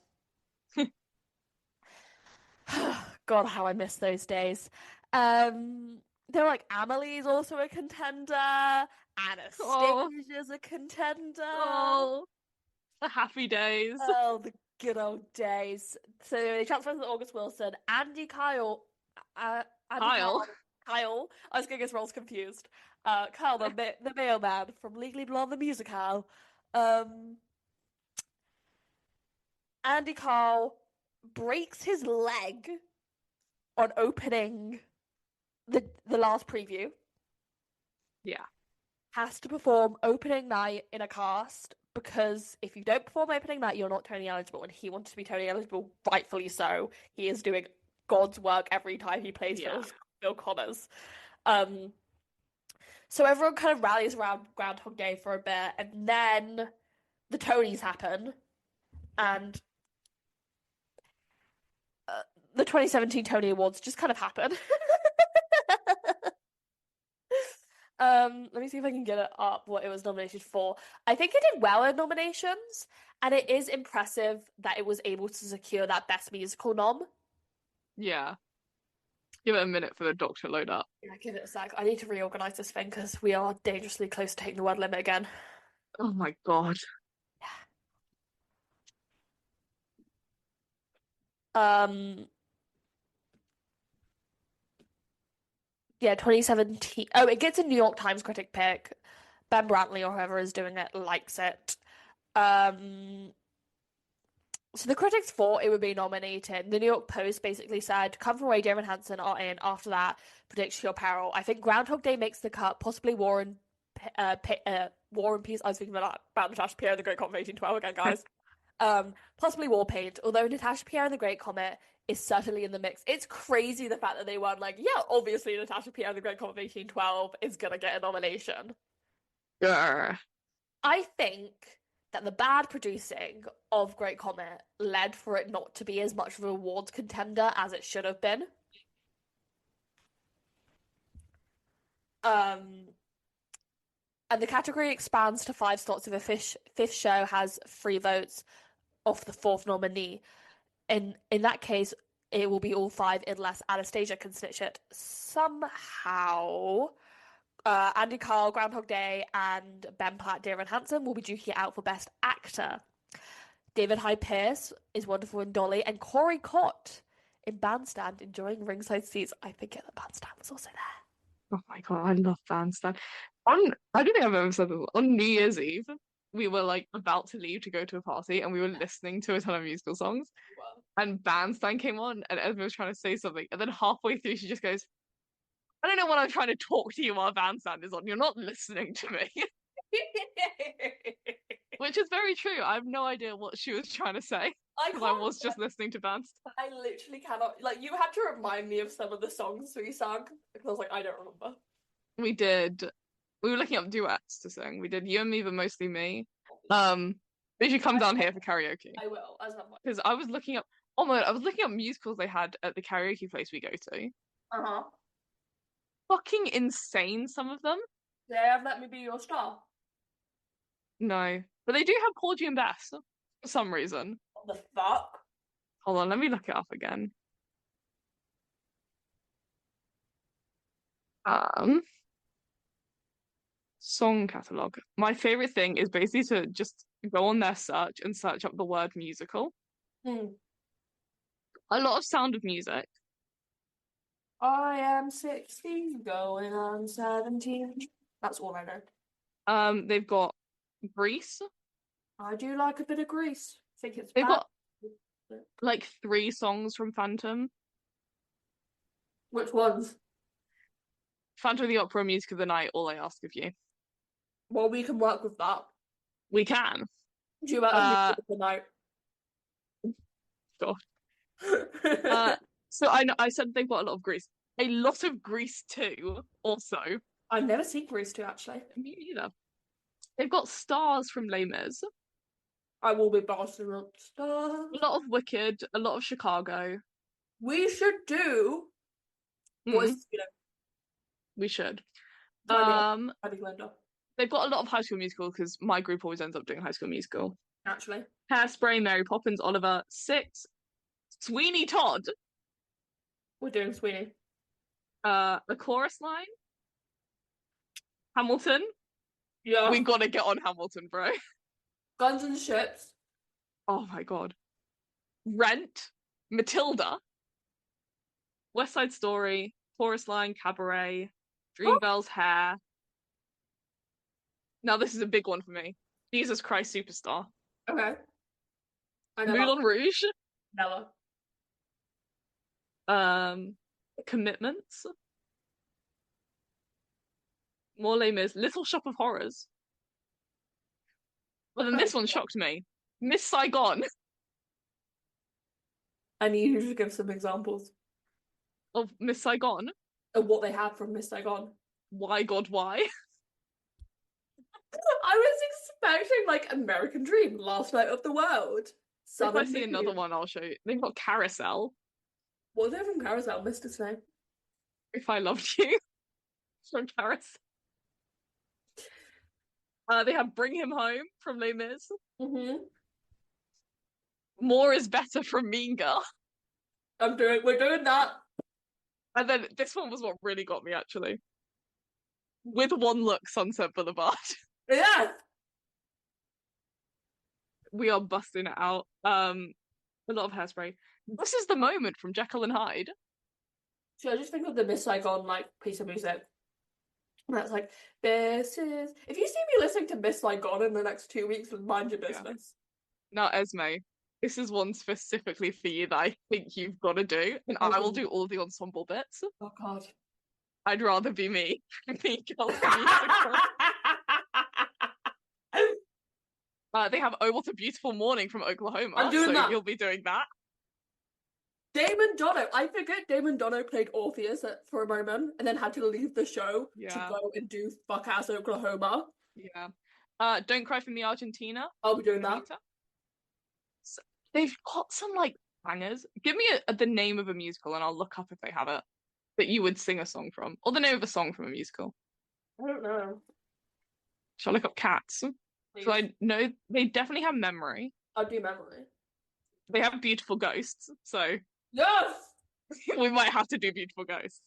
God, how I miss those days. They're like Amelie's also a contender. oh, Anastasia's a contender. oh, the happy days. Oh, the good old days. So they transferred to August Wilson. Andy Kyle. Kyle. I was getting his roles confused. Kyle, the mailman from Legally Blonde the musical. Um, Andy Carl breaks his leg on opening the last preview. Yeah, Has to perform opening night in a cast because if you don't perform opening night, you're not Tony eligible, and he wanted to be Tony eligible, rightfully so. He is doing God's work every time he plays yeah. Phil Connors. Um, so everyone kind of rallies around Groundhog Day for a bit, and then the Tonys happen, and the 2017 Tony Awards just kind of happen. Let me see if I can get it up what it was nominated for. I think it did well in nominations, and it is impressive that it was able to secure that Best Musical nom. Yeah. Give it a minute for the doc to load up. Yeah, give it a sec. I need to reorganize this thing because we are dangerously close to hitting the word limit again. Oh my God. Um, yeah, 2017. Oh, it gets a New York Times critic pick. Ben Brantley or whoever is doing it likes it. Um, So the critics thought it would be nominated. The New York Post basically said, "Come From Away, Dear Evan Hansen are in. After that, predicts your peril." I think Groundhog Day makes the cut. Possibly War and Peace. I was thinking about Natasha Pierre and the Great Comet of 1812 again, guys. Possibly War Paint. Although Natasha Pierre and the Great Comet is certainly in the mix. It's crazy the fact that they weren't like, yeah, obviously Natasha Pierre and the Great Comet of 1812 is gonna get a nomination. Grr. I think that the bad producing of Great Comet led for it not to be as much of an awards contender as it should have been. Um, and the category expands to 5 slots if a fifth show has 3 votes off the fourth nominee. In that case, it will be all 5 unless Anastasia can snitch it somehow. Andy Carl, Groundhog Day, and Ben Platt, Dear Evan Hansen will be duking it out for Best Actor. David Hyde Pierce is wonderful in Dolly, and Corey Cott in Bandstand enjoying ringside seats. I forget that Bandstand was also there. Oh my God, I love Bandstand. I don't think I've ever said this. On New Year's Eve, we were like about to leave to go to a party and we were listening to a ton of musical songs Wow. and Bandstand came on and Esme was trying to say something and then halfway through she just goes, I don't know what I'm trying to talk to you while Bandstand is on. You're not listening to me. Which is very true. I have no idea what she was trying to say I because I can't. was just listening to Bandstand. I literally cannot. Like, you had to remind me of some of the songs we sang because I was like, I don't remember. We did. We were looking up duets to sing. We did You and Me, but mostly me. They should come down here for karaoke. I will, as I'm like, Because I was looking up, oh my God, I was looking up musicals they had at the karaoke place we go to. uh-huh. Fucking insane, some of them. They have Let Me Be Your Star. No. But they do have Porgy and Bess for some reason. What the fuck? Hold on, let me look it up again. Um, Song catalog. My favorite thing is basically to just go on their search and search up the word musical. Hmm. A lot of Sound of Music. I am 16, going on 17. That's all I know. They've got Grease. I do like a bit of Grease. Think it's They've bad. got like 3 songs from Phantom. Which ones? Phantom of the Opera, Music of the Night, All I Ask of You. Well, we can work with that. We can. Do you about music Uh, of the night? sure. So I said they've got a lot of Grease. A lot of Grease too, also. I've never seen Grease 2, actually. Me neither. They've got Stars from Les Mis. I will be bossing up stars. A lot of Wicked, a lot of Chicago. We should do Mm, voices, you know, we should. Tiny, Um, Tiny Glenda, they've got a lot of High School Musical because my group always ends up doing High School Musical. actually. Hairspray, Mary Poppins, Oliver, Six, Sweeney Todd, We're doing Sweeney. a chorus line, Hamilton. Yeah. We gotta get on Hamilton, bro. Guns and Ships. Oh my God. Rent, Matilda, West Side Story, Chorus Line, Cabaret, Oh, Dreamgirls, Hair. Now this is a big one for me. Jesus Christ Superstar. okay. I know that. Moulin Rouge, Never. um, Commitments, more Les Mis, Little Shop of Horrors. But then this one shocked me. Miss Saigon. I need you to give some examples Of Miss Saigon. of what they had from Miss Saigon. Why God why? I was expecting like American Dream, Last Night of the World. If I see another one, I'll show you. They've got Carousel. What was there from Carousel? Mr. Snow. If I Loved You from Carousel. They have Bring Him Home from Les Mis. Mm-hmm. More is Better from Mean Girl. We're doing that. And then this one was what really got me actually. With One Look, Sunset Boulevard. Yeah. We are busting it out. A lot of Hairspray. This is the moment from Jekyll and Hyde. So I just think of the Miss Saigon like piece of music. And that's like, this is if you see me listening to Miss Saigon in the next 2 weeks, mind your business. Now, Esme, this is one specifically for you that I think you've got to do, and I will do all the ensemble bits. Oh God. I'd rather be me. Me, girl, they have Oh What a Beautiful Morning from Oklahoma, I'm doing so that. you'll be doing that. Damon Dono. I forget Damon Dono played Orpheus for a moment and then had to leave the show to go and do fuck ass Oklahoma. Yeah. Don't Cry for Me, Argentina. I'll be doing that. So they've got some like bangers. Give me the name of a musical and I'll look up if they have it that you would sing a song from, or the name of a song from a musical. I don't know. Shall I look up Cats? Please. So I know they definitely have Memory. I'll do Memory. They have Beautiful Ghosts, so Yes! we might have to do Beautiful Ghosts.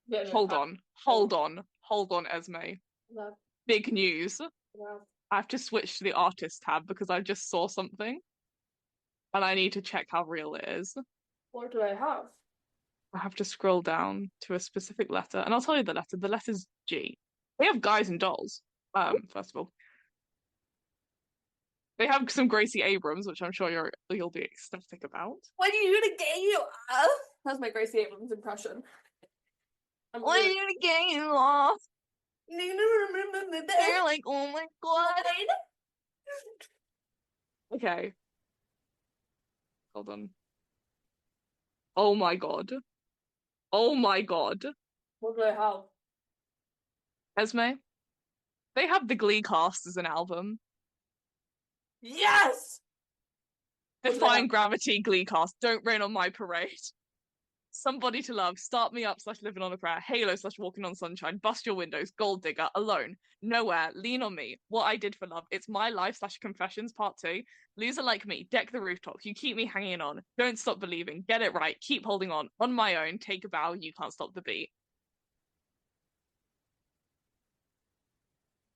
Yeah, hold on, Esme. Yeah. Big news. Yeah. I have to switch to the artist tab because I just saw something and I need to check how real it is. What do I have? I have to scroll down to a specific letter, and I'll tell you the letter. The letter's G. They have Guys and Dolls, first of all. They have some Gracie Abrams, which I'm sure you'll be ecstatic about. What are you gonna get you? That's my Gracie Abrams impression. What are you getting lost? They're like, oh my God. Okay. Hold on. Oh my God. Oh my God. What do I have? Esme, they have the Glee cast as an album. Yes! Defying Gravity Glee cast. Don't Rain on My Parade. Somebody to Love, Start Me Up / Living on a Prayer, Halo / Walking on Sunshine, Bust Your Windows, Gold Digger, Alone, Nowhere, Lean on Me, What I Did for Love, It's My Life / Confessions Part 2, Loser Like Me, Deck the Rooftops, You Keep Me Hanging On, Don't Stop Believing, Get It Right, Keep Holding On My Own, Take a Bow, You Can't Stop the Beat.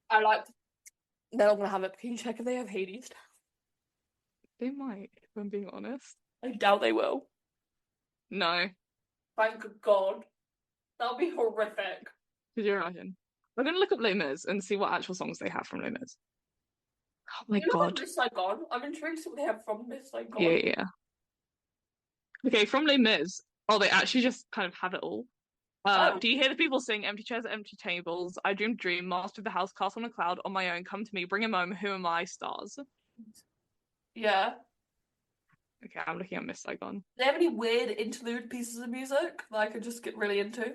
I liked. They're not gonna have it. Can you check if they have Hadestown? They might, if I'm being honest. I doubt they will. No. Thank God. That would be horrific. Could you imagine? I'm gonna look up Les Mis and see what actual songs they have from Les Mis. Oh my God. Miss Saigon? I'm intrigued to see what they have from Miss Saigon. Yeah. Okay, from Les Mis. Oh, they actually just kind of have it all. Do you hear the people sing Empty Chairs, Empty Tables, I Dreamed a Dream, Master of the House, Castle on a Cloud, On My Own, Come to Me, Bring Him Home, Who Am I, Stars? Yeah. Okay, I'm looking at Miss Saigon. Do they have any weird interlude pieces of music that I could just get really into?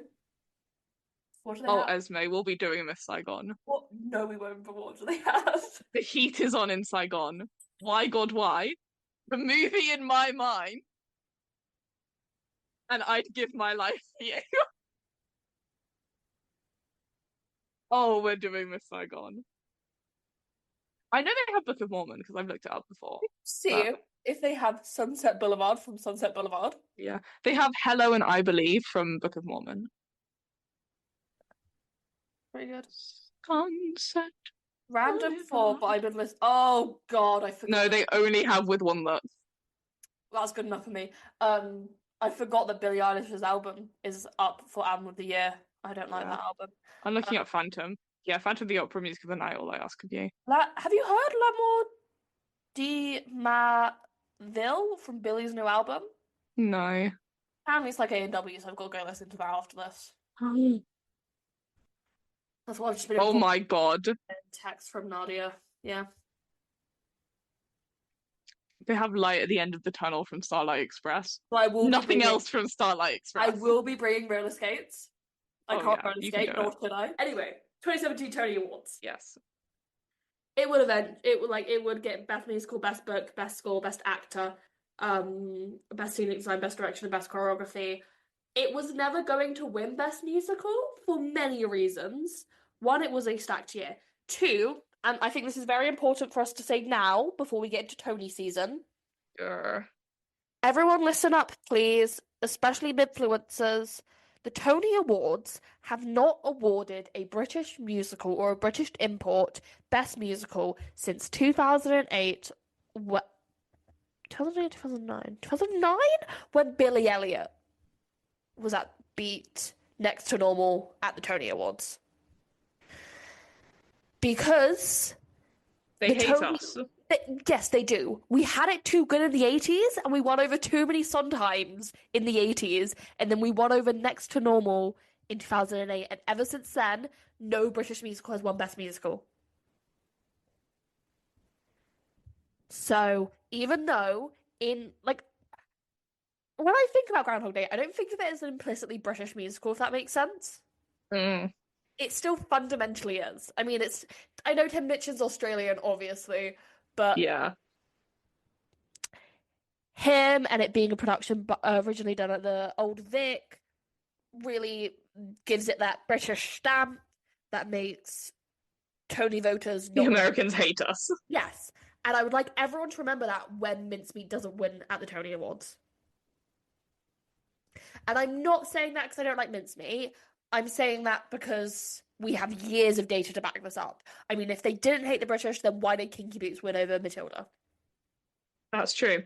What do they have? Esme, we'll be doing Miss Saigon. What? No, we won't, but what do they have? The Heat Is On in Saigon. Why God Why? The Movie in My Mind. And I'd Give My Life for You. Oh, we're doing Miss Saigon. I know they have Book of Mormon because I've looked it up before. See if they have Sunset Boulevard from Sunset Boulevard. Yeah. They have Hello and I Believe from Book of Mormon. Pretty good. Sunset. Random for, but I've been listening. Oh God, I forgot. No, they only have With One Look. That's good enough for me. I forgot that Billie Eilish's album is up for Album of the Year. I don't like that album. I'm looking at Phantom. Yeah, Phantom the Opera, Music of the Night, All I Ask of You. Have you heard L'amour de ma ville from Billie's new album? No. Apparently it's like A&W, so I've got to go listen to that after this. That's what I've just been. Oh my God. Text from Nadia. Yeah. They have Light at the End of the Tunnel from Starlight Express. So I will Nothing else from Starlight Express. I will be bringing roller skates. I can't roller skate, nor could I. Anyway, 2017 Tony Awards. Yes. It would get Best Musical, Best Book, Best Score, Best Actor, Best Scenic Design, Best Direction, and Best Choreography. It was never going to win Best Musical for many reasons. One, it was a stacked year. Two, and I think this is very important for us to say now before we get into Tony season. Sure. Everyone listen up, please, especially influencers. The Tony Awards have not awarded a British musical or a British import Best Musical since 2008. 2008, 2009? 2009? When Billy Elliot was at Beat Next to Normal at the Tony Awards. Because they hate us. Yes, they do. We had it too good in the 80s, and we won over too many Sondheims in the 80s, and then we won over Next to Normal in 2008, and ever since then, no British musical has won Best Musical. So, even though when I think about Groundhog Day, I don't think of it as an implicitly British musical, if that makes sense. It still fundamentally is. I mean, I know Tim Minchin's Australian, obviously, but yeah, him and it being a production originally done at the Old Vic really gives it that British stamp that makes Tony voters the Americans hate us. Yes, and I would like everyone to remember that when Mincemeat doesn't win at the Tony Awards. And I'm not saying that because I don't like Mincemeat. I'm saying that because we have years of data to back this up. I mean, if they didn't hate the British, then why did Kinky Boots win over Matilda? That's true.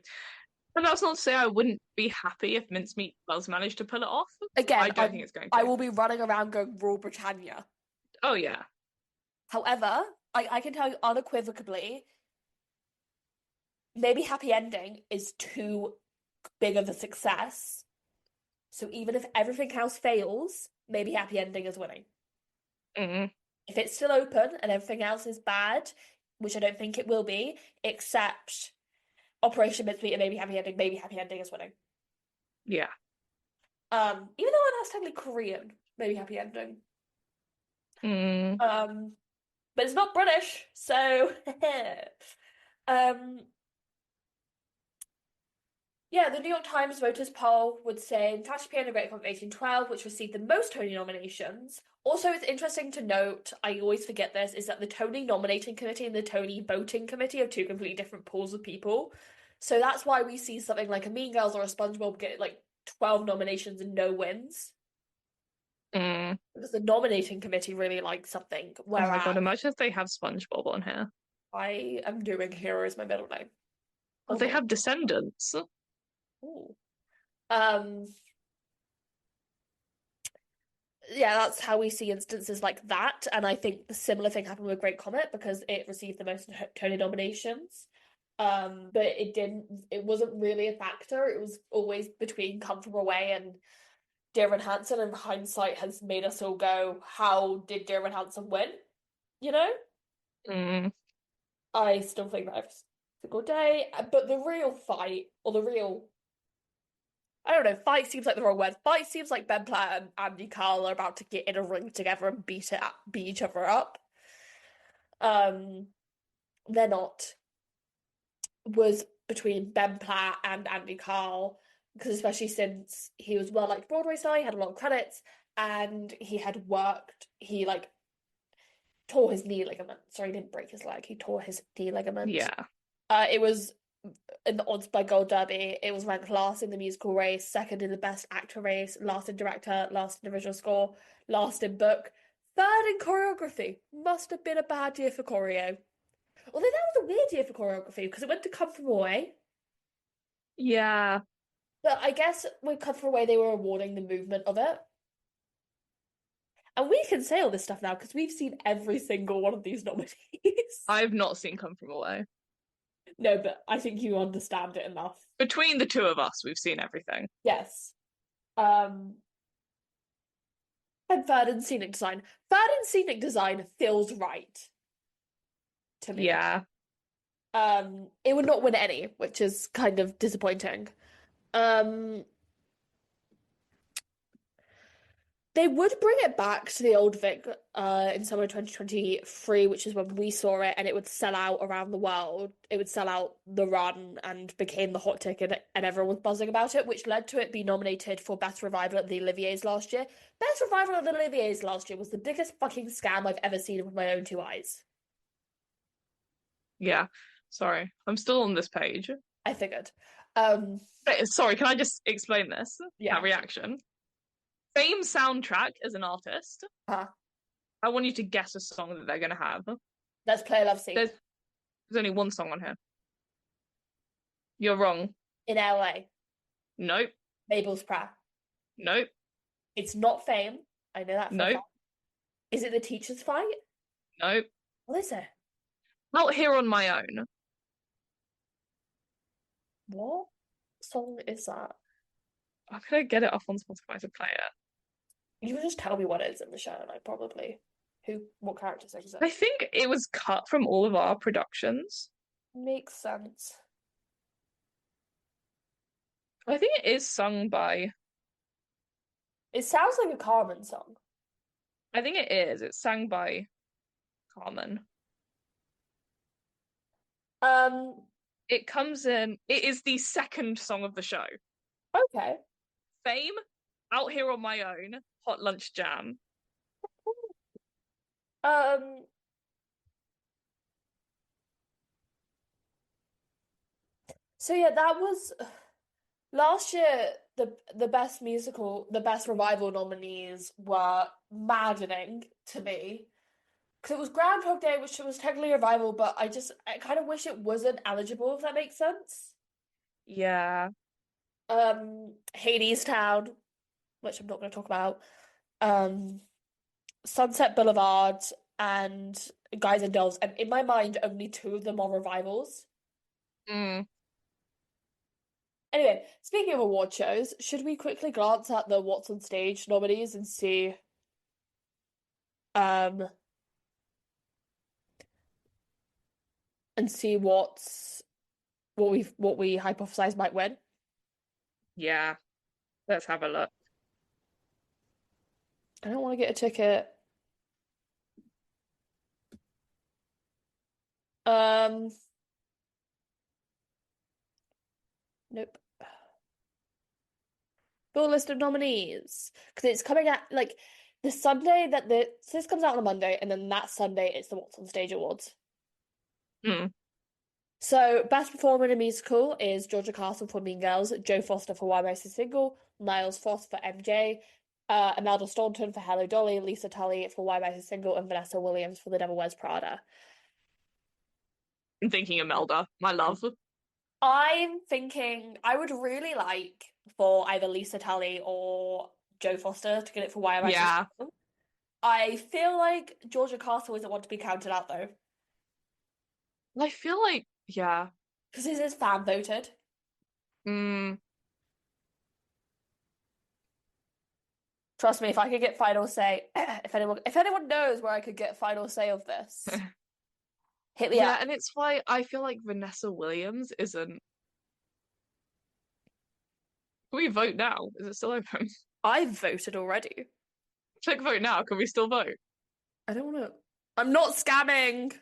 And that's not to say I wouldn't be happy if Mincemeat does manage to pull it off. Again, I don't think it's going to. I will be running around going Rule Britannia. Oh, yeah. However, I can tell you unequivocally, maybe Happy Ending is too big of a success. So even if everything else fails, maybe Happy Ending is winning. If it's still open and everything else is bad, which I don't think it will be, except Operation Mincemeat and maybe Happy Ending is winning. Yeah. Even though that's technically Korean, maybe Happy Ending. But it's not British, so Yeah, the New York Times voters poll would say Tasha P and the Great Comet of 1812, which received the most Tony nominations. Also, it's interesting to note, I always forget this, is that the Tony nominating committee and the Tony voting committee are two completely different pools of people. So that's why we see something like a Mean Girls or a SpongeBob get like 12 nominations and no wins. Mm. Because the nominating committee really likes something, Oh my whereas God, imagine if they have SpongeBob on here. I am doing Hero as my middle name. Oh, Oh they my. have Descendants. Ooh. Um, yeah, that's how we see instances like that. And I think the similar thing happened with Great Comet because it received the most Tony nominations. But it wasn't really a factor. It was always between Come From Away and Dear Evan Hansen, and hindsight has made us all go, how did Dear Evan Hansen win? You know? Mm. I still think that every single day. But the real fight, or the real I don't know, fight seems like the wrong word. Fight seems like Ben Platt and Andy Carl are about to get in a ring together and beat each other up. Um, they're not. Was between Ben Platt and Andy Carl, because especially since he was well liked Broadway star, he had a lot of credits, and he like tore his knee ligament. Sorry, he didn't break his leg, he tore his knee ligament. Yeah. It was in the odds by Gold Derby. It was ranked last in the musical race, second in the best actor race, last in director, last in original score, last in book, third in choreography. Must have been a bad year for choreo. Although that was a weird year for choreography because it went to Come From Away. Yeah. But I guess with Come From Away, they were awarding the movement of it. And we can say all this stuff now because we've seen every single one of these nominees. I've not seen Come From Away. No, but I think you understand it enough. Between the two of us, we've seen everything. Yes. Um, and third in scenic design. Third in scenic design feels right to me. Yeah. It would not win any, which is kind of disappointing. Um, they would bring it back to the old Vic in summer 2023, which is when we saw it, and it would sell out around the world. It would sell out the run and became the hot ticket, and everyone was buzzing about it, which led to it be nominated for Best Revival at the Olivier's last year. Best Revival at the Olivier's last year was the biggest fucking scam I've ever seen with my own two eyes. Yeah. Sorry. I'm still on this page. I figured. Um, Sorry, can I just explain this? yeah. That reaction. Fame soundtrack as an artist. Huh. I want you to guess a song that they're gonna have. Let's play Love Scene There's only one song on here. You're wrong. in LA. Nope. Mabel's Pratt. Nope. It's not Fame. I know that for a Nope. fact. Is it the teacher's fight? Nope. What is it? Out Here on My Own. What song is that? I'm gonna get it off on Spotify to play it. You can just tell me what it is in the show, and I probably what character sings it. I think it was cut from all of our productions. Makes sense. I think it is sung by. It sounds like a Carmen song. I think it is. It's sang by Carmen. Um, It comes in. It is the second song of the show. okay. Fame, Out Here on My Own, Hot Lunch Jam. Um, so yeah, that was last year. The best revival nominees were maddening to me. Because it was Groundhog Day, which was technically a revival, but I kind of wish it wasn't eligible, if that makes sense. Yeah. Hadestown, which I'm not going to talk about. Um, Sunset Boulevard and Guys and Dolls, and in my mind, only two of them are revivals. Mm. Anyway, speaking of award shows, should we quickly glance at the What's on Stage nominees um and see what we hypothesize might win? Yeah. Let's have a look. I don't want to get a ticket. Um, nope. full list of nominees because it's coming out like the Sunday that the so this comes out on a Monday, and then that Sunday it's the What's on Stage Awards. Hmm. So, Best Performer in a Musical is Georgia Castle for Mean Girls, Joe Foster for Why Am I So Single, Niles Frost for MJ, Imelda Staunton for Hello Dolly, Lisa Tully for Why Am I So Single, and Vanessa Williams for The Devil Wears Prada. I'm thinking Imelda, my love. I'm thinking I would really like for either Lisa Tully or Joe Foster to get it for Why Am I So Yeah. Single. I feel like Georgia Castle isn't one to be counted out though, I feel like, yeah. because this is fan voted. Mm, Trust me, if I could get final say, if anyone knows where I could get final say of this, hit me yeah, up. and it's why I feel like Vanessa Williams isn't. Can we vote now? Is it still open? I've voted already. Click vote now. Can we still vote? I don't want to. I'm not scamming.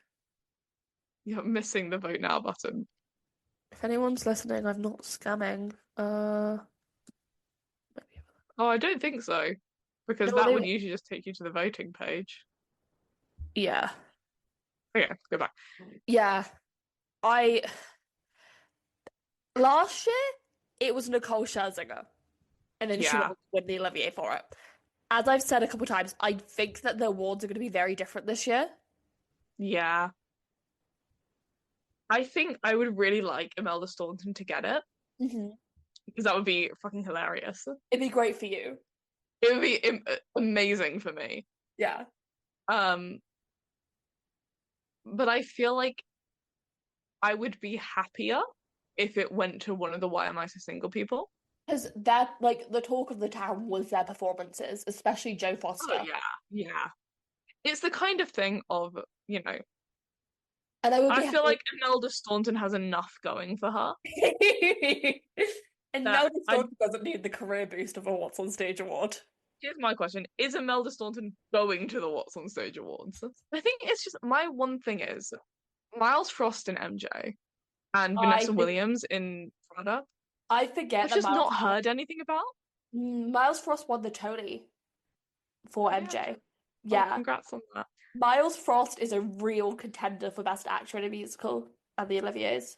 You're missing the vote now button. If anyone's listening, I'm not scamming. Maybe. Oh, I don't think so. Because No, that would usually just take you to the voting page. yeah, Okay, go back. yeah. I last year it was Nicole Scherzinger, and then she went Yeah, on to win the Olivier for it. As I've said a couple times, I think that the awards are going to be very different this year. yeah. I think I would really like Imelda Staunton to get it because that would be fucking hilarious. It'd be great for you. It would be amazing for me. Yeah. Um, but I feel like I would be happier if it went to one of the Why Am I So Single people. Because that, like, the talk of the town was their performances, especially Joe Oh Foster. yeah, yeah. It's the kind of thing of, And I would be I feel happy. like Imelda Staunton has enough going for her And that Melody I Thornton doesn't need the career boost of a What's on Stage award. here's my question. Is Imelda Staunton going to the What's on Stage Awards? I think it's just my one thing is Miles Frost in MJ and I Vanessa think Williams in Prada. I forget I've that just Miles not heard anything about. Miles Frost won the Tony for Oh, yeah. MJ. Oh, Yeah. congrats on that. Miles Frost is a real contender for Best Actor in a Musical at the Oliviers.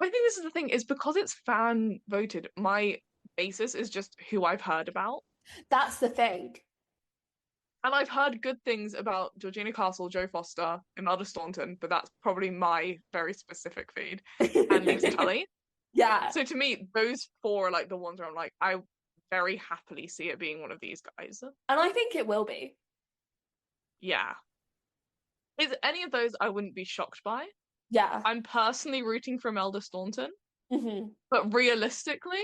I think this is the thing, is because it's fan voted, my basis is just who I've heard about. That's the thing. And I've heard good things about Georgina Castle, Joe Foster, Imelda Staunton, but that's probably my very specific feed, and Lisa Tully. Yeah. So to me, those four are like the ones where I'm like, I very happily see it being one of these guys. And I think it will be. Yeah. Is any of those I wouldn't be shocked by. Yeah. I'm personally rooting for Imelda Staunton, hmm but realistically,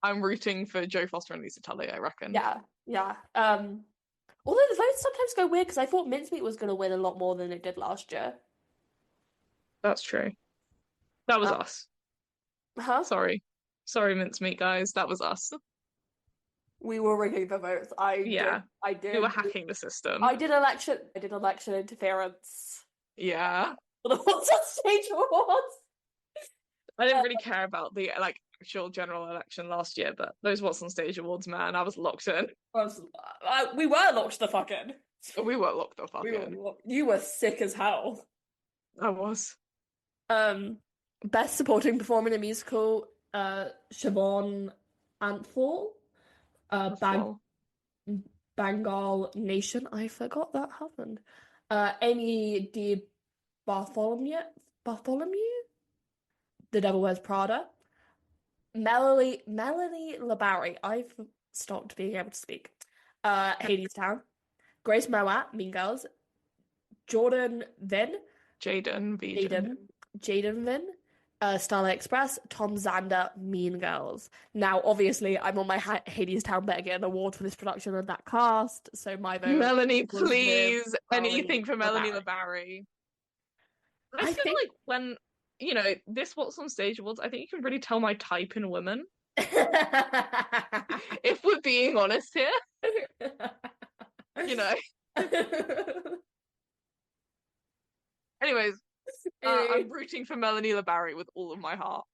I'm rooting for Joe Foster and Lisa Tully, I reckon. Yeah. Yeah. Although the votes sometimes go weird because I thought Mincemeat was going to win a lot more than it did last year. That's true. That was Uh, us. huh? Sorry. Sorry, mincemeat guys. That was us. We were rigging the votes. Yeah. I We were did. hacking the system. I did election. I did election interference Yeah. for the What's on Stage Awards. I didn't really care about the actual general election last year, but those What's on Stage awards, man, I was locked in. We were locked the fuck in. We were locked the fuck We in. you were sick as hell. I was. Best supporting performer in a musical, Siobhan Anthol, Well, Bengal Nation. I forgot that happened. Amy D. Bartholomew, The Devil Wears Prada. Melanie LaBarry. I've stopped being able to speak. Hadestown. Grace Mowat, Mean Girls. Jordan Vin, Jaden, Jaden, Jaden Vin, Starlight Express, Tom Zander, Mean Girls. Now, obviously, I'm on my Hadestown bet getting an award for this production and that cast, so my vote Melanie, was with please. Melanie Anything for Melanie LaBarry. LaBarry. I I feel think like when, this What's on Stage awards, I think you can really tell my type in women. If we're being honest here, you know. Anyways, I'm rooting for Melanie LaBarry with all of my heart.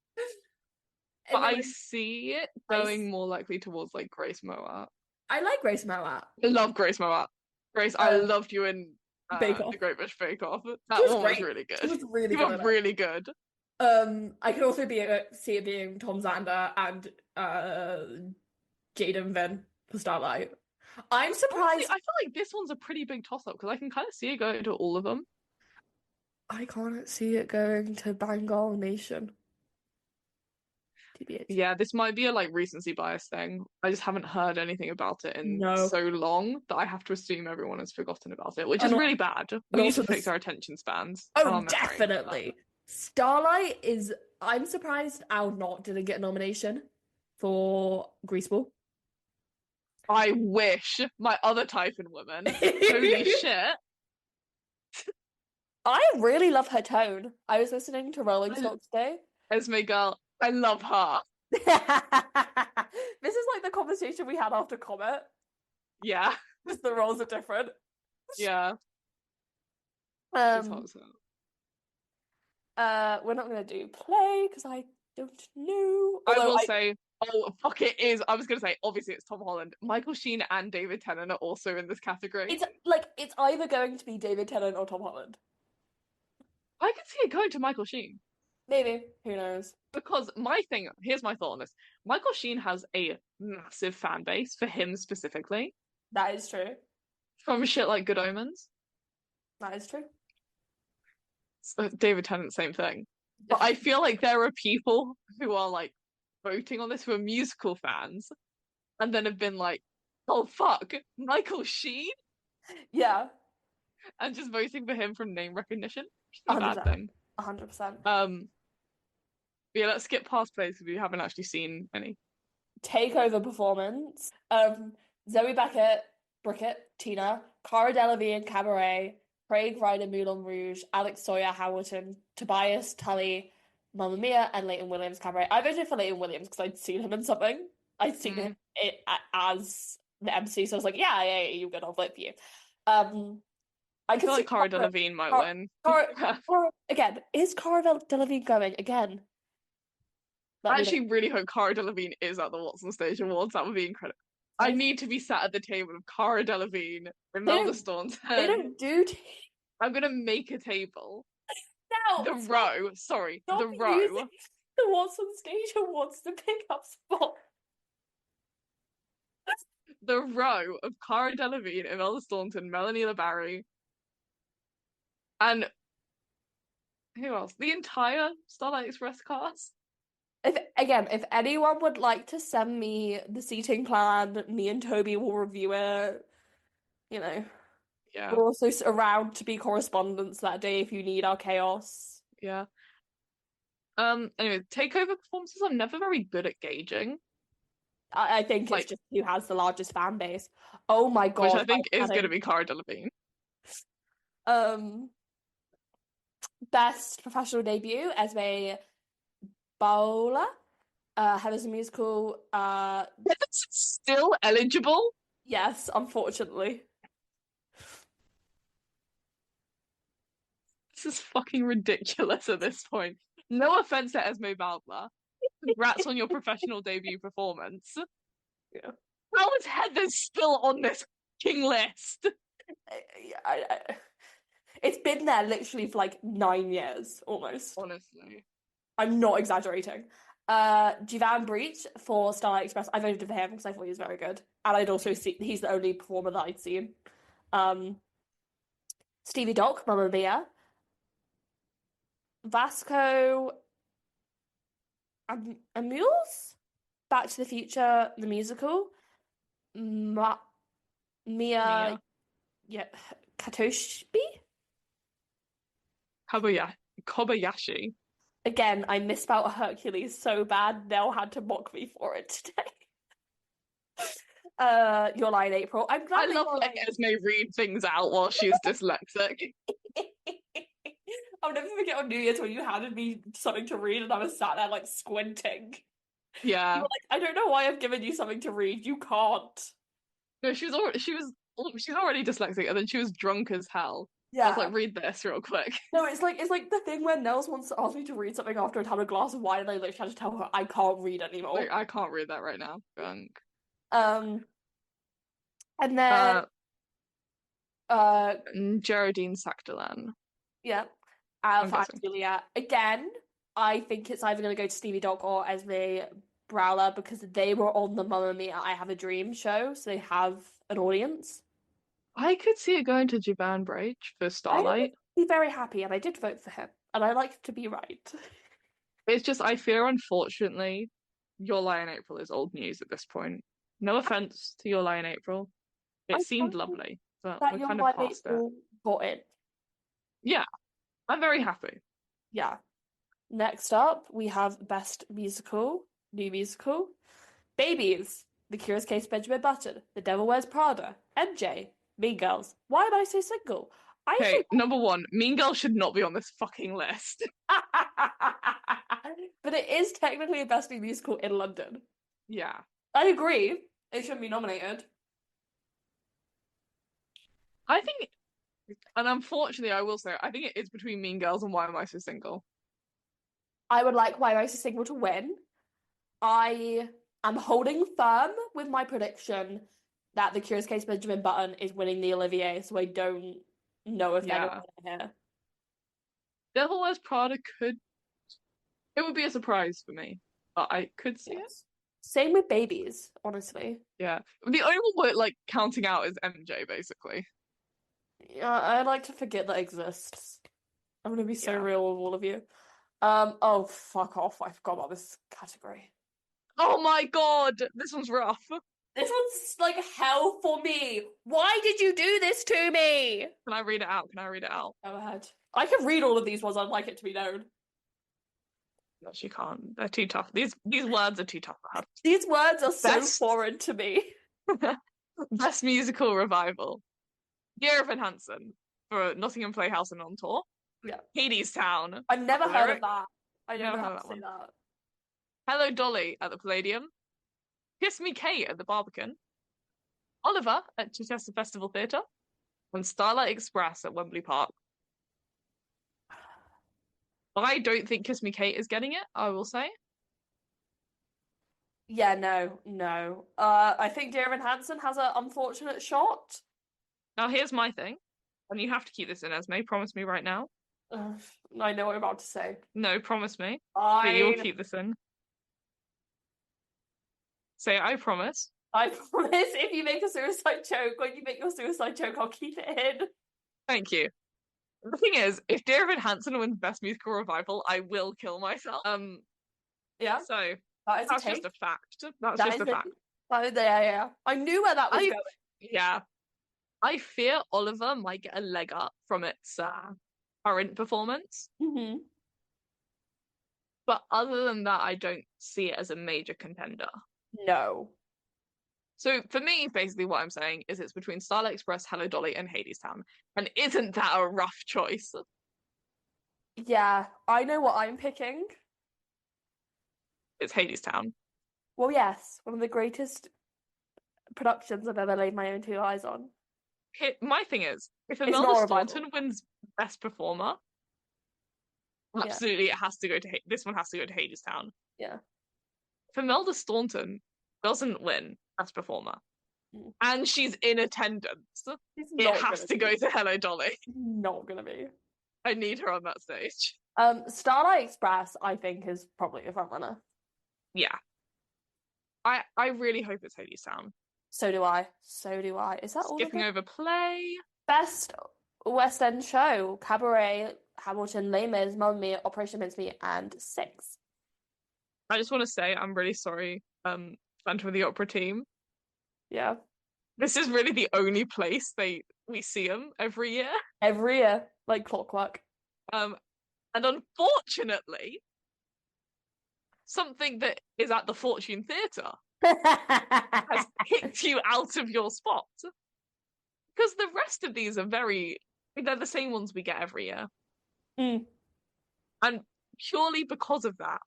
I But mean, I see it I, going more likely towards like Grace Moat. I like Grace Moat. I love Grace Moat. Grace, I Um, loved you in Bake The Off. Great British Bake Off. She That was one was great. really She good. was really You good were at it. really good. I could also see it being Tom Zander and Jaden Venn for Starlight. I'm Honestly, surprised. I feel like this one's a pretty big toss-up because I can kind of see it going to all of them. I can't see it going to Bengal Nation. TBH. Yeah, this might be a like recency bias thing. I just haven't heard anything about it in No. so long that I have to assume everyone has forgotten about it, which is And, really bad. and We need also to fix our attention spans and our oh, memory. definitely. Starlight is. I'm surprised Al Not didn't get a nomination for Greaseball. I wish my other type in woman. Holy shit. I really love her tone. I was listening to Rolling I, Stock today. Esme girl, I love her. This is like the conversation we had after Comet. Yeah, Just the roles are different. yeah. She's hot Um, as hell. we're not gonna do play because I don't know. I Although will say, oh fuck, it is. I was gonna say, obviously it's Tom Holland. Michael Sheen and David Tennant are also in this category. it's either going to be David Tennant or Tom Holland. I can see it going to Michael Sheen. Maybe. Who knows? Because here's my thought on this. Michael Sheen has a massive fan base for him specifically That is true. from shit like Good Omens. That is true. So David Tennant, same thing. But I feel like there are people who are like voting on this who are musical fans and then have been like, oh fuck, Michael Sheen? Yeah. And just voting for him from name recognition. Which is a bad 100%. thing. 100%. Yeah, let's skip past plays because we haven't actually seen any. Takeover performance. Zoe Brickett, Tina, Cara Delevingne, Cabaret, Craig Ryder, Moulin Rouge, Alex Sawyer, Hamilton, Tobias, Tully, Mamma Mia, and Leighton Williams, Cabaret. I voted for Leighton Williams because I'd seen him in something. I'd seen him as the MC, so I was like, yeah, you're good, I'll vote for you. I feel like Cara Delevingne might win. Again, is Cara Delevingne going again? I actually really hope Cara Delevingne is at the Watson Stage Awards. That would be incredible. I need to be sat at the table of Cara Delevingne, Imelda Staunton. They don't do. I'm gonna make a table. No, the row. Sorry, the row. The Watson Stage Awards to pick up spot. The row of Cara Delevingne, Imelda Staunton, Melanie LaBarrie, and who else? The entire Starlight Express cast. If anyone would like to send me the seating plan, me and Toby will review it. You know, yeah. We're also around to be correspondents that day if you need our chaos. Yeah. Anyway, takeover performances I'm never very good at gauging. I think it's just who has the largest fan base. Oh my god. Which I think is going to be Cara Delevingne. Best professional debut, Esme Bowler. Heather's a musical. It's still eligible? Yes, unfortunately. This is fucking ridiculous at this point. No offense to Esme Bowler. Congrats on your professional debut performance. Yeah. How is Heather still on this fucking list? It's been there literally for like 9 years almost. Honestly. I'm not exaggerating. Jivan Breach for Starlight Express. I voted for him because I thought he was very good. And I'd also see he's the only performer that I'd seen. Stevie Doc, Mamma Mia. Vasco Amules? Back to the Future, the musical. Mia. Yeah, Katoshi? Kobayashi. Again, I misspelled Hercules so bad, Nell had to mock me for it today. Your Line, April. I'm glad I love letting Esme read things out while she's dyslexic. I'll never forget on New Year's when you handed me something to read and I was sat there like squinting. Yeah. You were like, I don't know why I've given you something to read. You can't. No, she's already dyslexic and then she was drunk as hell. I was Yeah. like, read this real quick. No, it's like the thing where Nels wants to ask me to read something after I'd had a glass of wine, and I literally had to tell her I can't read Like, anymore. I can't read that right now. Drunk. Um, and then Uh, uh, Geraldine Sacdalan, yeah, I'm Alpha and guessing. Julia again. I think it's either going to go to Stevie Dog or Esme Browler because they were on the Mamma Mia I Have a Dream show, so they have an audience. I could see it going to Javan Brach for I would Starlight. be very happy, and I did vote for him, and I like to be right. It's just, I fear, unfortunately, Your Lie in April is old news at this point. No offense to Your Lie in April. It I'm seemed happy lovely, but that we're Young kind of White past it. April got in. Yeah, I'm very happy. Yeah. Next up, we have Best Musical, New Musical, Babies, The Curious Case of Benjamin Button, The Devil Wears Prada, MJ, Mean Girls. Why am I so single? I Okay, number one, Mean Girl should not be on this fucking list. but it is technically a Best New Musical in London. Yeah. I agree. It shouldn't be nominated. I think, and unfortunately, I will say, I think it is between Mean Girls and Why Am I So Single? I would like Why Am I So Single to win. I am holding firm with my prediction that The Curious Case of Benjamin Button is winning the Olivier, so I don't know if they're going Yeah. to win it here. Devil Wears Prada could, it would be a surprise for me, but I could see it. Yes. Same with Babies, honestly. Yeah. The only one we're like counting out is MJ, basically. Yeah, I like to forget that exists. I'm gonna be so Yeah. real with all of you. Oh, fuck off. I forgot about this category. Oh my God, this one's rough. This one's like hell for me. Why did you do this to me? Can I read it out? Can I read it out? Go ahead. I can read all of these ones. I'd like it to be known. No, she can't. They're too tough. These words are too tough for her. These words are so Best foreign to me. Best musical revival. Year of Enhancement for Nottingham Playhouse and On Tour. Yeah. Hadestown. I've never The heard of lyric. that. I don't Never know how heard to of that say one. that. Hello Dolly at the Palladium. Kiss Me Kate at the Barbican. Oliver at Chichester Festival Theatre. And Starlight Express at Wembley Park. I don't think Kiss Me Kate is getting it, I will say. Yeah, no, no. I think Dear Evan Hansen has an unfortunate shot. Now here's my thing, and you have to keep this in, Esme. Promise me right now. I know what I'm about to say. No, promise me that you will I keep this in. Say, I promise. I promise if you make a suicide joke, when you make your suicide joke, I'll keep it in. Thank you. The thing is, if Dear Evan Hansen wins Best Musical Revival, I will kill myself. Yeah, So that is a that's just take. a fact. That's That just is a fact. yeah, yeah. I knew where that was I going. yeah. I fear Oliver might get a leg up from its current performance. Hmm. But other than that, I don't see it as a major contender. No. So for me, basically what I'm saying is it's between Starlight Express, Hello Dolly, and Hadestown. And isn't that a rough choice? Yeah, I know what I'm picking. It's Hadestown. Well, yes, one of the greatest productions I've ever laid my own two eyes on. My thing is, if It's not Imelda a revival. Staunton wins Best Performer, Yeah, absolutely it has to go to this one has to go to Hadestown. yeah. If Imelda Staunton doesn't win Best Performer, Mm. and she's in attendance, It's it not has gonna to be. go to Hello Dolly. Not gonna be. I need her on that stage. Starlight Express, I think, is probably a front runner. Yeah. I really hope it's Hadestown. So do I. So do I. Is that all of Skipping them? over play. Best West End show: Cabaret, Hamilton, Les Mis, Mamma Mia, Operation Mincemeat, and Six. I just want to say I'm really sorry, Phantom of the Opera team. Yeah, This is really the only place we see them every year. every year, like clockwork. And unfortunately, something that is at the Fortune Theatre has kicked you out of your spot. Because the rest of these are they're the same ones we get every year. Mm. And purely because of that,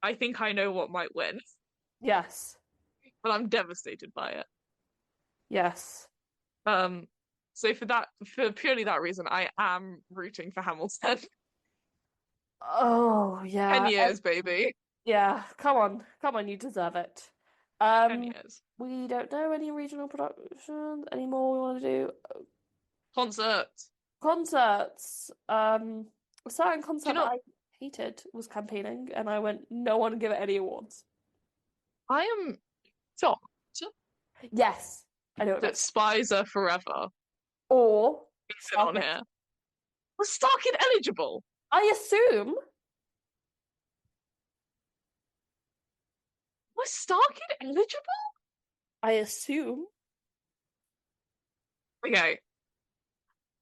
I think I know what might win, Yes, but I'm devastated by it. yes. Um, So for purely that reason, I am rooting for Hamilton. Oh 10 yeah. years, baby. Yeah, come on, you deserve it. 10 Um, years. we don't know any regional productions anymore we want to do. Concert. Concerts. A certain Do you concert that know, I hated was campaigning, and I went, no one give it any awards. I am shocked Yes, I know what that that's. Spies Are Forever Or isn't on Starkid. here. Was Starkid eligible? I assume. Was Starkid eligible? I assume. Okay,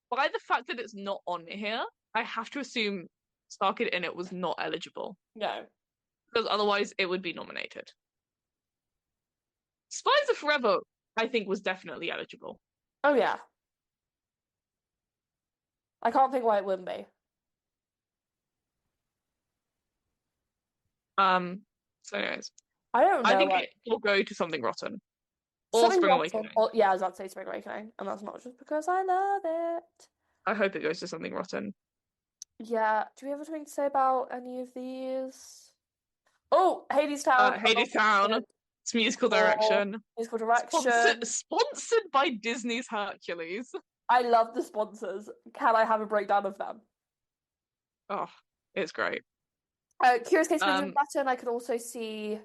by the fact that it's not on here, I have to assume Starkid in it was not eligible. No. Because otherwise it would be nominated. Spies Are Forever, I think, was definitely eligible. Oh yeah. I can't think why it wouldn't be. So anyways, I don't I know think what. it will go to Something Rotten or Something Spring rotten. Awakening. Oh, yeah, I was about to say Spring Awakening, and that's not just because I love it. I hope it goes to Something Rotten. Yeah. Do we have anything to say about any of these? Oh, Hadestown are Hadestown, nominated it's musical for direction. musical direction. Sponsored by Disney's Hercules. I love the sponsors. Can I have a breakdown of them? Oh, it's great. Curious Case of Benjamin Um, Button, I could also see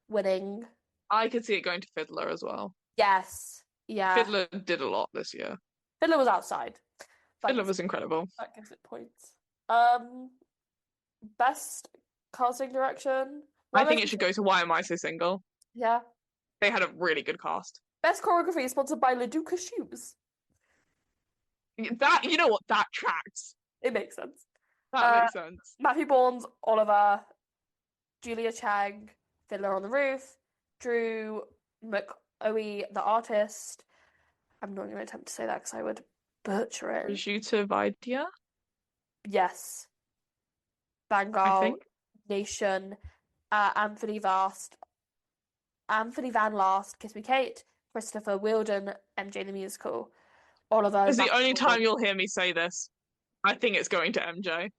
winning. I could see it going to Fiddler as well. Yes. Yeah. Fiddler did a lot this year. Fiddler was outside. Fiddler was incredible. That gives it points. Best casting direction. I think it should go to Why Am I So Single? Yeah. They had a really good cast. Best choreography is sponsored by Leduca Shoes. That, you know what, that tracks. It makes sense. That makes sense. Matthew Bourne's Oliver, Julia Chang, Fiddler on the Roof, Drew McOwie, the artist. I'm not going to attempt to say that because I would butcher it. Prosciutto Vidia, Yes. I Vanguard, think. Nation, Anthony Van Last, Kiss Me Kate, Christopher Wheeldon, MJ the Musical. Oliver. It's the only time you'll hear me say this. I think it's going to MJ.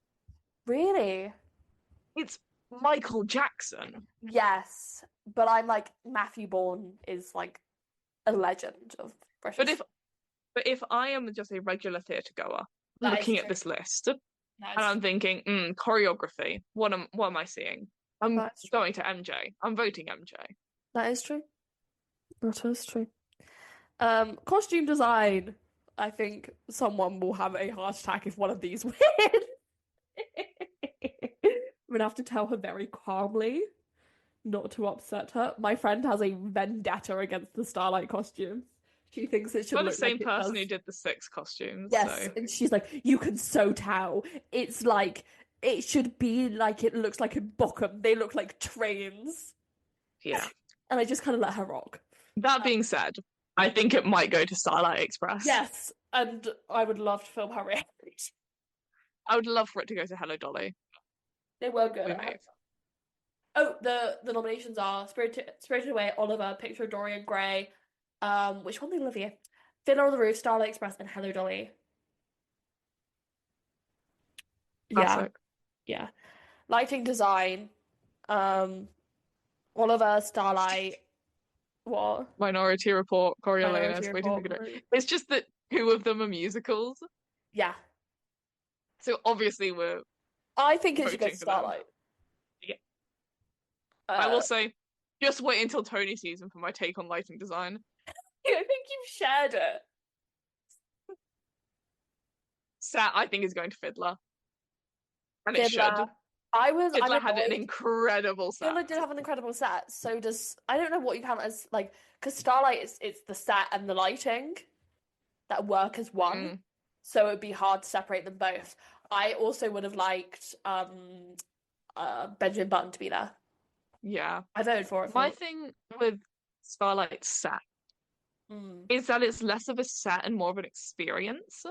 Really? It's Michael Jackson. Yes, but I'm like Matthew Bourne is like a legend of British. But if I am just a regular theatre goer That looking is at this list That and is I'm thinking, choreography, what am I seeing? I'm That's true. going to MJ. I'm voting MJ. That is true. That is true. Costume design. I think someone will have a heart attack if one of these wins. I'm gonna have to tell her very calmly not to upset her. My friend has a vendetta against the Starlight costumes. She thinks it should But the look same like it person does. who did the 6 costumes. Yes, So and she's like, you can so tell. It's like it should be like it looks like in Bockham. They look like trains. yeah. And I just kind of let her rock. That being said, I think it might go to Starlight Express. Yes, and I would love to film her reaction. I would love for it to go to Hello Dolly. They were good. We may. Oh, the nominations are Spirited Away, Oliver, Picture of Dorian Gray. Which one did Olivia? Fiddler on the Roof, Starlight Express, and Hello Dolly. Classic. Yeah. Lighting design. Oliver, Starlight. What? Minority Report, Coriolanus, Minority Waiting for Report. Godot. It's just that 2 of them are musicals. Yeah. So obviously we're I think it should go to voting for them. Starlight. Yeah. I will say, just wait until Tony season for my take on lighting design. I think you've shared it. Sat, I think, is going to Fiddler. And it Fiddler. should. I'm Fiddler had an annoyed. incredible set. Fiddler did have an incredible set. So does I don't know what you count as like because Starlight is it's the set and the lighting that work as one. So it'd be hard to separate them both. I also would have liked Benjamin Button to be there. Yeah. I voted for it. My thing with Starlight's set is that it's less of a set and more of an experience.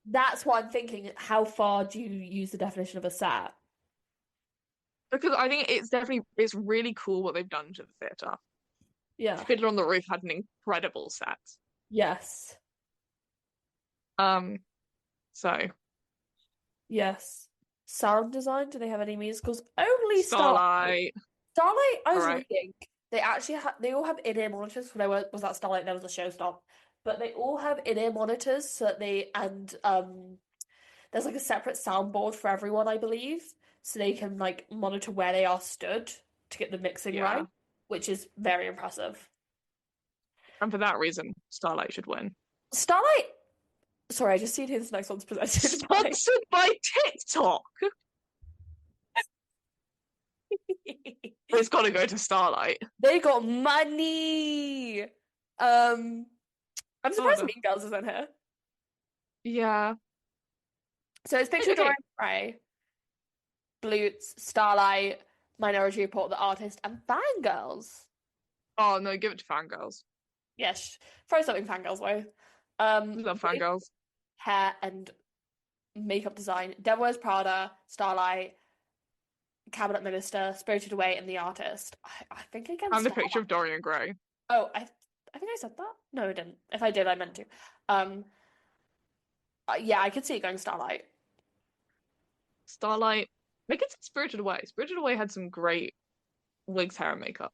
That's what I'm thinking. How far do you use the definition of a set? Because I think it's really cool what they've done to the theatre. Yeah. Fiddler on the Roof had an incredible set. Yes. So Yes. Sound design, do they have any musicals? Only Starlight. Starlight. Starlight, I All was right. reading. They all have in-ear monitors. When I was at Starlight, there was a show stop. But they all have in-ear monitors so that there's like a separate soundboard for everyone, I believe. So they can like monitor where they are stood to get the mixing Yeah. right, which is very impressive. And for that reason, Starlight should win. Starlight, sorry, I just seen who this next one's presented by. Sponsored by TikTok. It's got to go to Starlight. They got money. I'm surprised God. Mean Girls isn't here. Yeah. So it's Picture Okay. Dorian Gray, Blutes, Starlight, Minority Report, The Artist, and Fangirls. Oh no, give it to Fangirls. Yes, throw something Fangirls way. Love Wig, Fangirls. hair and makeup design, Devil Wears Prada, Starlight, Cabinet Minister, Spirited Away, and The Artist. I think against And the Starlight. picture of Dorian Gray. Oh, I think I said that. No, I didn't. If I did, I meant to. Um, yeah, I could see it going Starlight. Starlight. Make it Spirited Away. Spirited Away had some great wigs, hair, and makeup.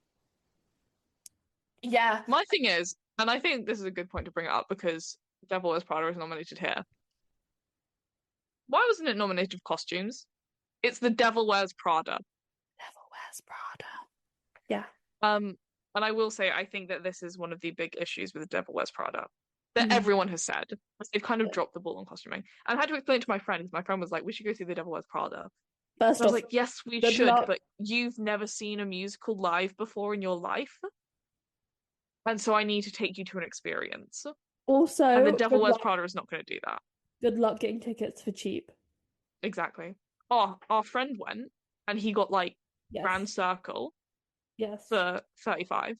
Yeah, My thing is, and I think this is a good point to bring it up because Devil Wears Prada is nominated here. Why wasn't it nominated for costumes? It's the Devil Wears Prada. Devil Wears Prada. Yeah. And I will say, I think that this is one of the big issues with the Devil Wears Prada that Mhm. everyone has said. They've kind of dropped the ball on costuming. And I had to explain to my friends. My friend was like, "We should go see the Devil Wears Prada." And First I was off, like, "Yes, we good should, luck. but you've never seen a musical live before in your life, and so I need to take you to an experience." And the Also, Devil Wears Prada is not going to do that. good luck getting tickets for cheap. Exactly. Oh, our friend went and he got like Yes. Grand Circle Yes. for 35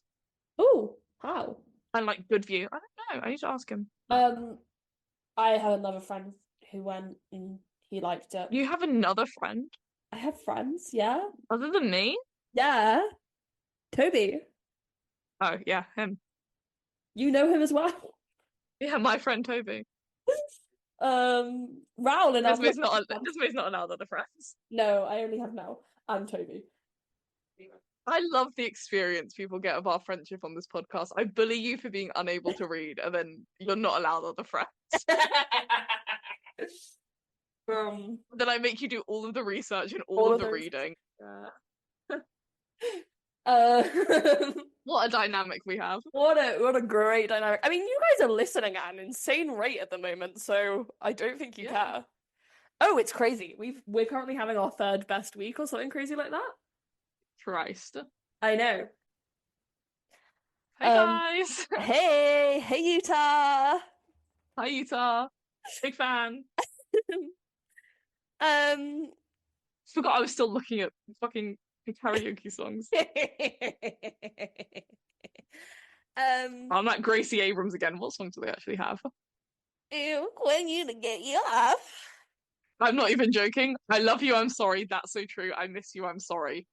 Oh, how? and like good view. I don't know. I need to ask him. I have another friend who went and he liked it. You have another friend I have friends, yeah. other than me? Yeah. Toby. Oh, yeah, him. You know him as well. Yeah, my friend Toby. Raoul and our Desme's not allowed other friends. No, I only have Mel and Toby. I love the experience people get of our friendship on this podcast. I bully you for being unable to read, and then you're not allowed other friends. Then I make you do all of the research and all of the reading. What a dynamic we have. What a great dynamic. I mean, you guys are listening at an insane rate at the moment, so I don't think you care. Oh, it's crazy. We're currently having our third best week or something crazy like that. Christ. I know. Hey guys. Hey Utah. Hi Utah. Big fan. Forgot I was still looking at fucking karaoke songs. I'm like Gracie Abrams again. What songs do they actually have? When you to get you off. I'm not even joking. I love you, I'm sorry. That's so true. I miss you, I'm sorry.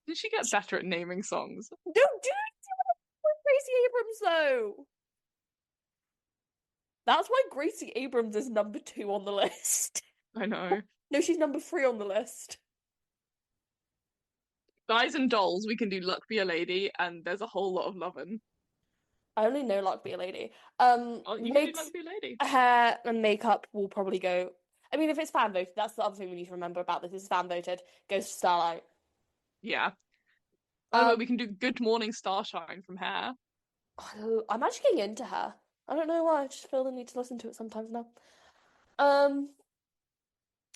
Did she get better at naming songs? Don't do it with Gracie Abrams though. That's why Gracie Abrams is number 2 on the list. I know. No, she's number 3 on the list. Guys and dolls, we can do Luck Be a Lady, and there's a whole lot of lovin'. I only know Luck Be a Lady. You can do Luck Be a Lady. Hair and makeup will probably go. I mean, if it's fan voted, that's the other thing we need to remember about this. Is fan voted goes to Starlight. Yeah. Anyway, we can do Good Morning Starshine from Hair. I'm actually getting into Hair. I don't know why. I just feel the need to listen to it sometimes now.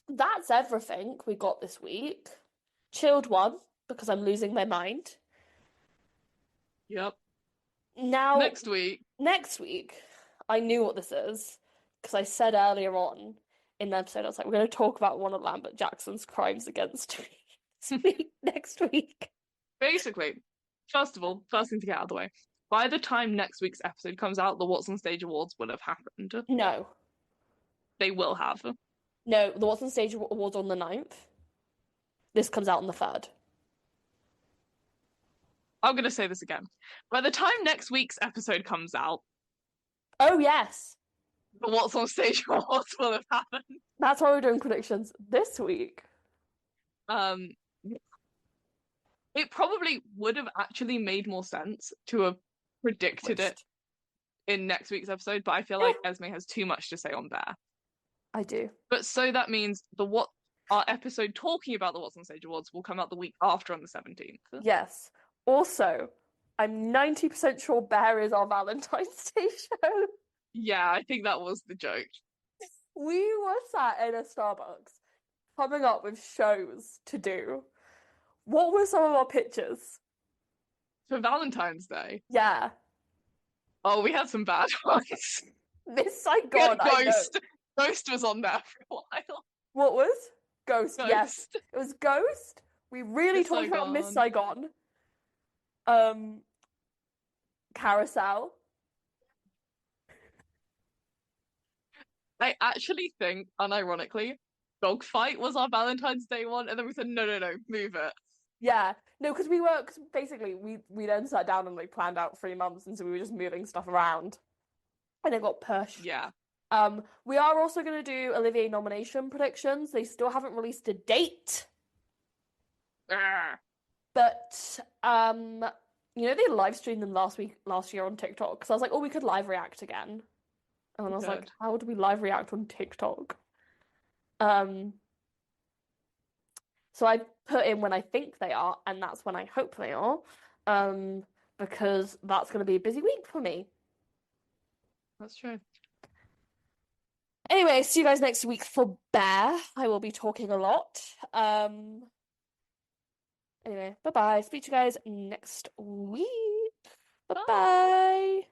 That's everything we got this week. Chilled one because I'm losing my mind. Yep. Now next week, I knew what this is because I said earlier on in the episode, I was like, we're going to talk about one of Lambert Jackson's crimes against me next week. Basically, first thing to get out of the way. By the time next week's episode comes out, the What's on Stage Awards will have happened. No. They will have. No, the What's on Stage Awards on the 9th. This comes out on the 3rd. I'm going to say this again. By the time next week's episode comes out... Oh, yes. the What's on Stage Awards will have happened. That's why we're doing predictions this week. Um, it probably would have actually made more sense to have predicted it Twist. in next week's episode, but I feel Yeah, like Esme has too much to say on there. I do. But so that means our episode talking about the What's on Stage Awards will come out the week after on the 17th. Yes. Also, I'm 90% sure Bear is our Valentine's Day show. Yeah, I think that was the joke. We were sat in a Starbucks coming up with shows to do. What were some of our pictures? For Valentine's Day. Yeah. Oh, we had some bad ones. Miss We had Saigon, I know. Ghost. Ghost was on there for a while. What was? Ghost, yes. Ghost. It was Ghost. We really Miss talked about Miss Saigon. Saigon. Carousel. I actually think, unironically, Dogfight was our Valentine's Day one, and then we said, no, move it. Yeah. No, because cause basically we then sat down and like planned out 3 months, and so we were just moving stuff around. And it got pushed. Yeah. We are also gonna do Olivier nomination predictions. They still haven't released a date. But they live streamed them last year on TikTok. So I was like, oh, we could live react again. And I was like, how do we live react on TikTok? So I put in when I think they are, and that's when I hope they are. Because that's gonna be a busy week for me. That's true. Anyway, see you guys next week for Bear. I will be talking a lot. Anyway, bye-bye. Speak to you guys next week. Bye-bye.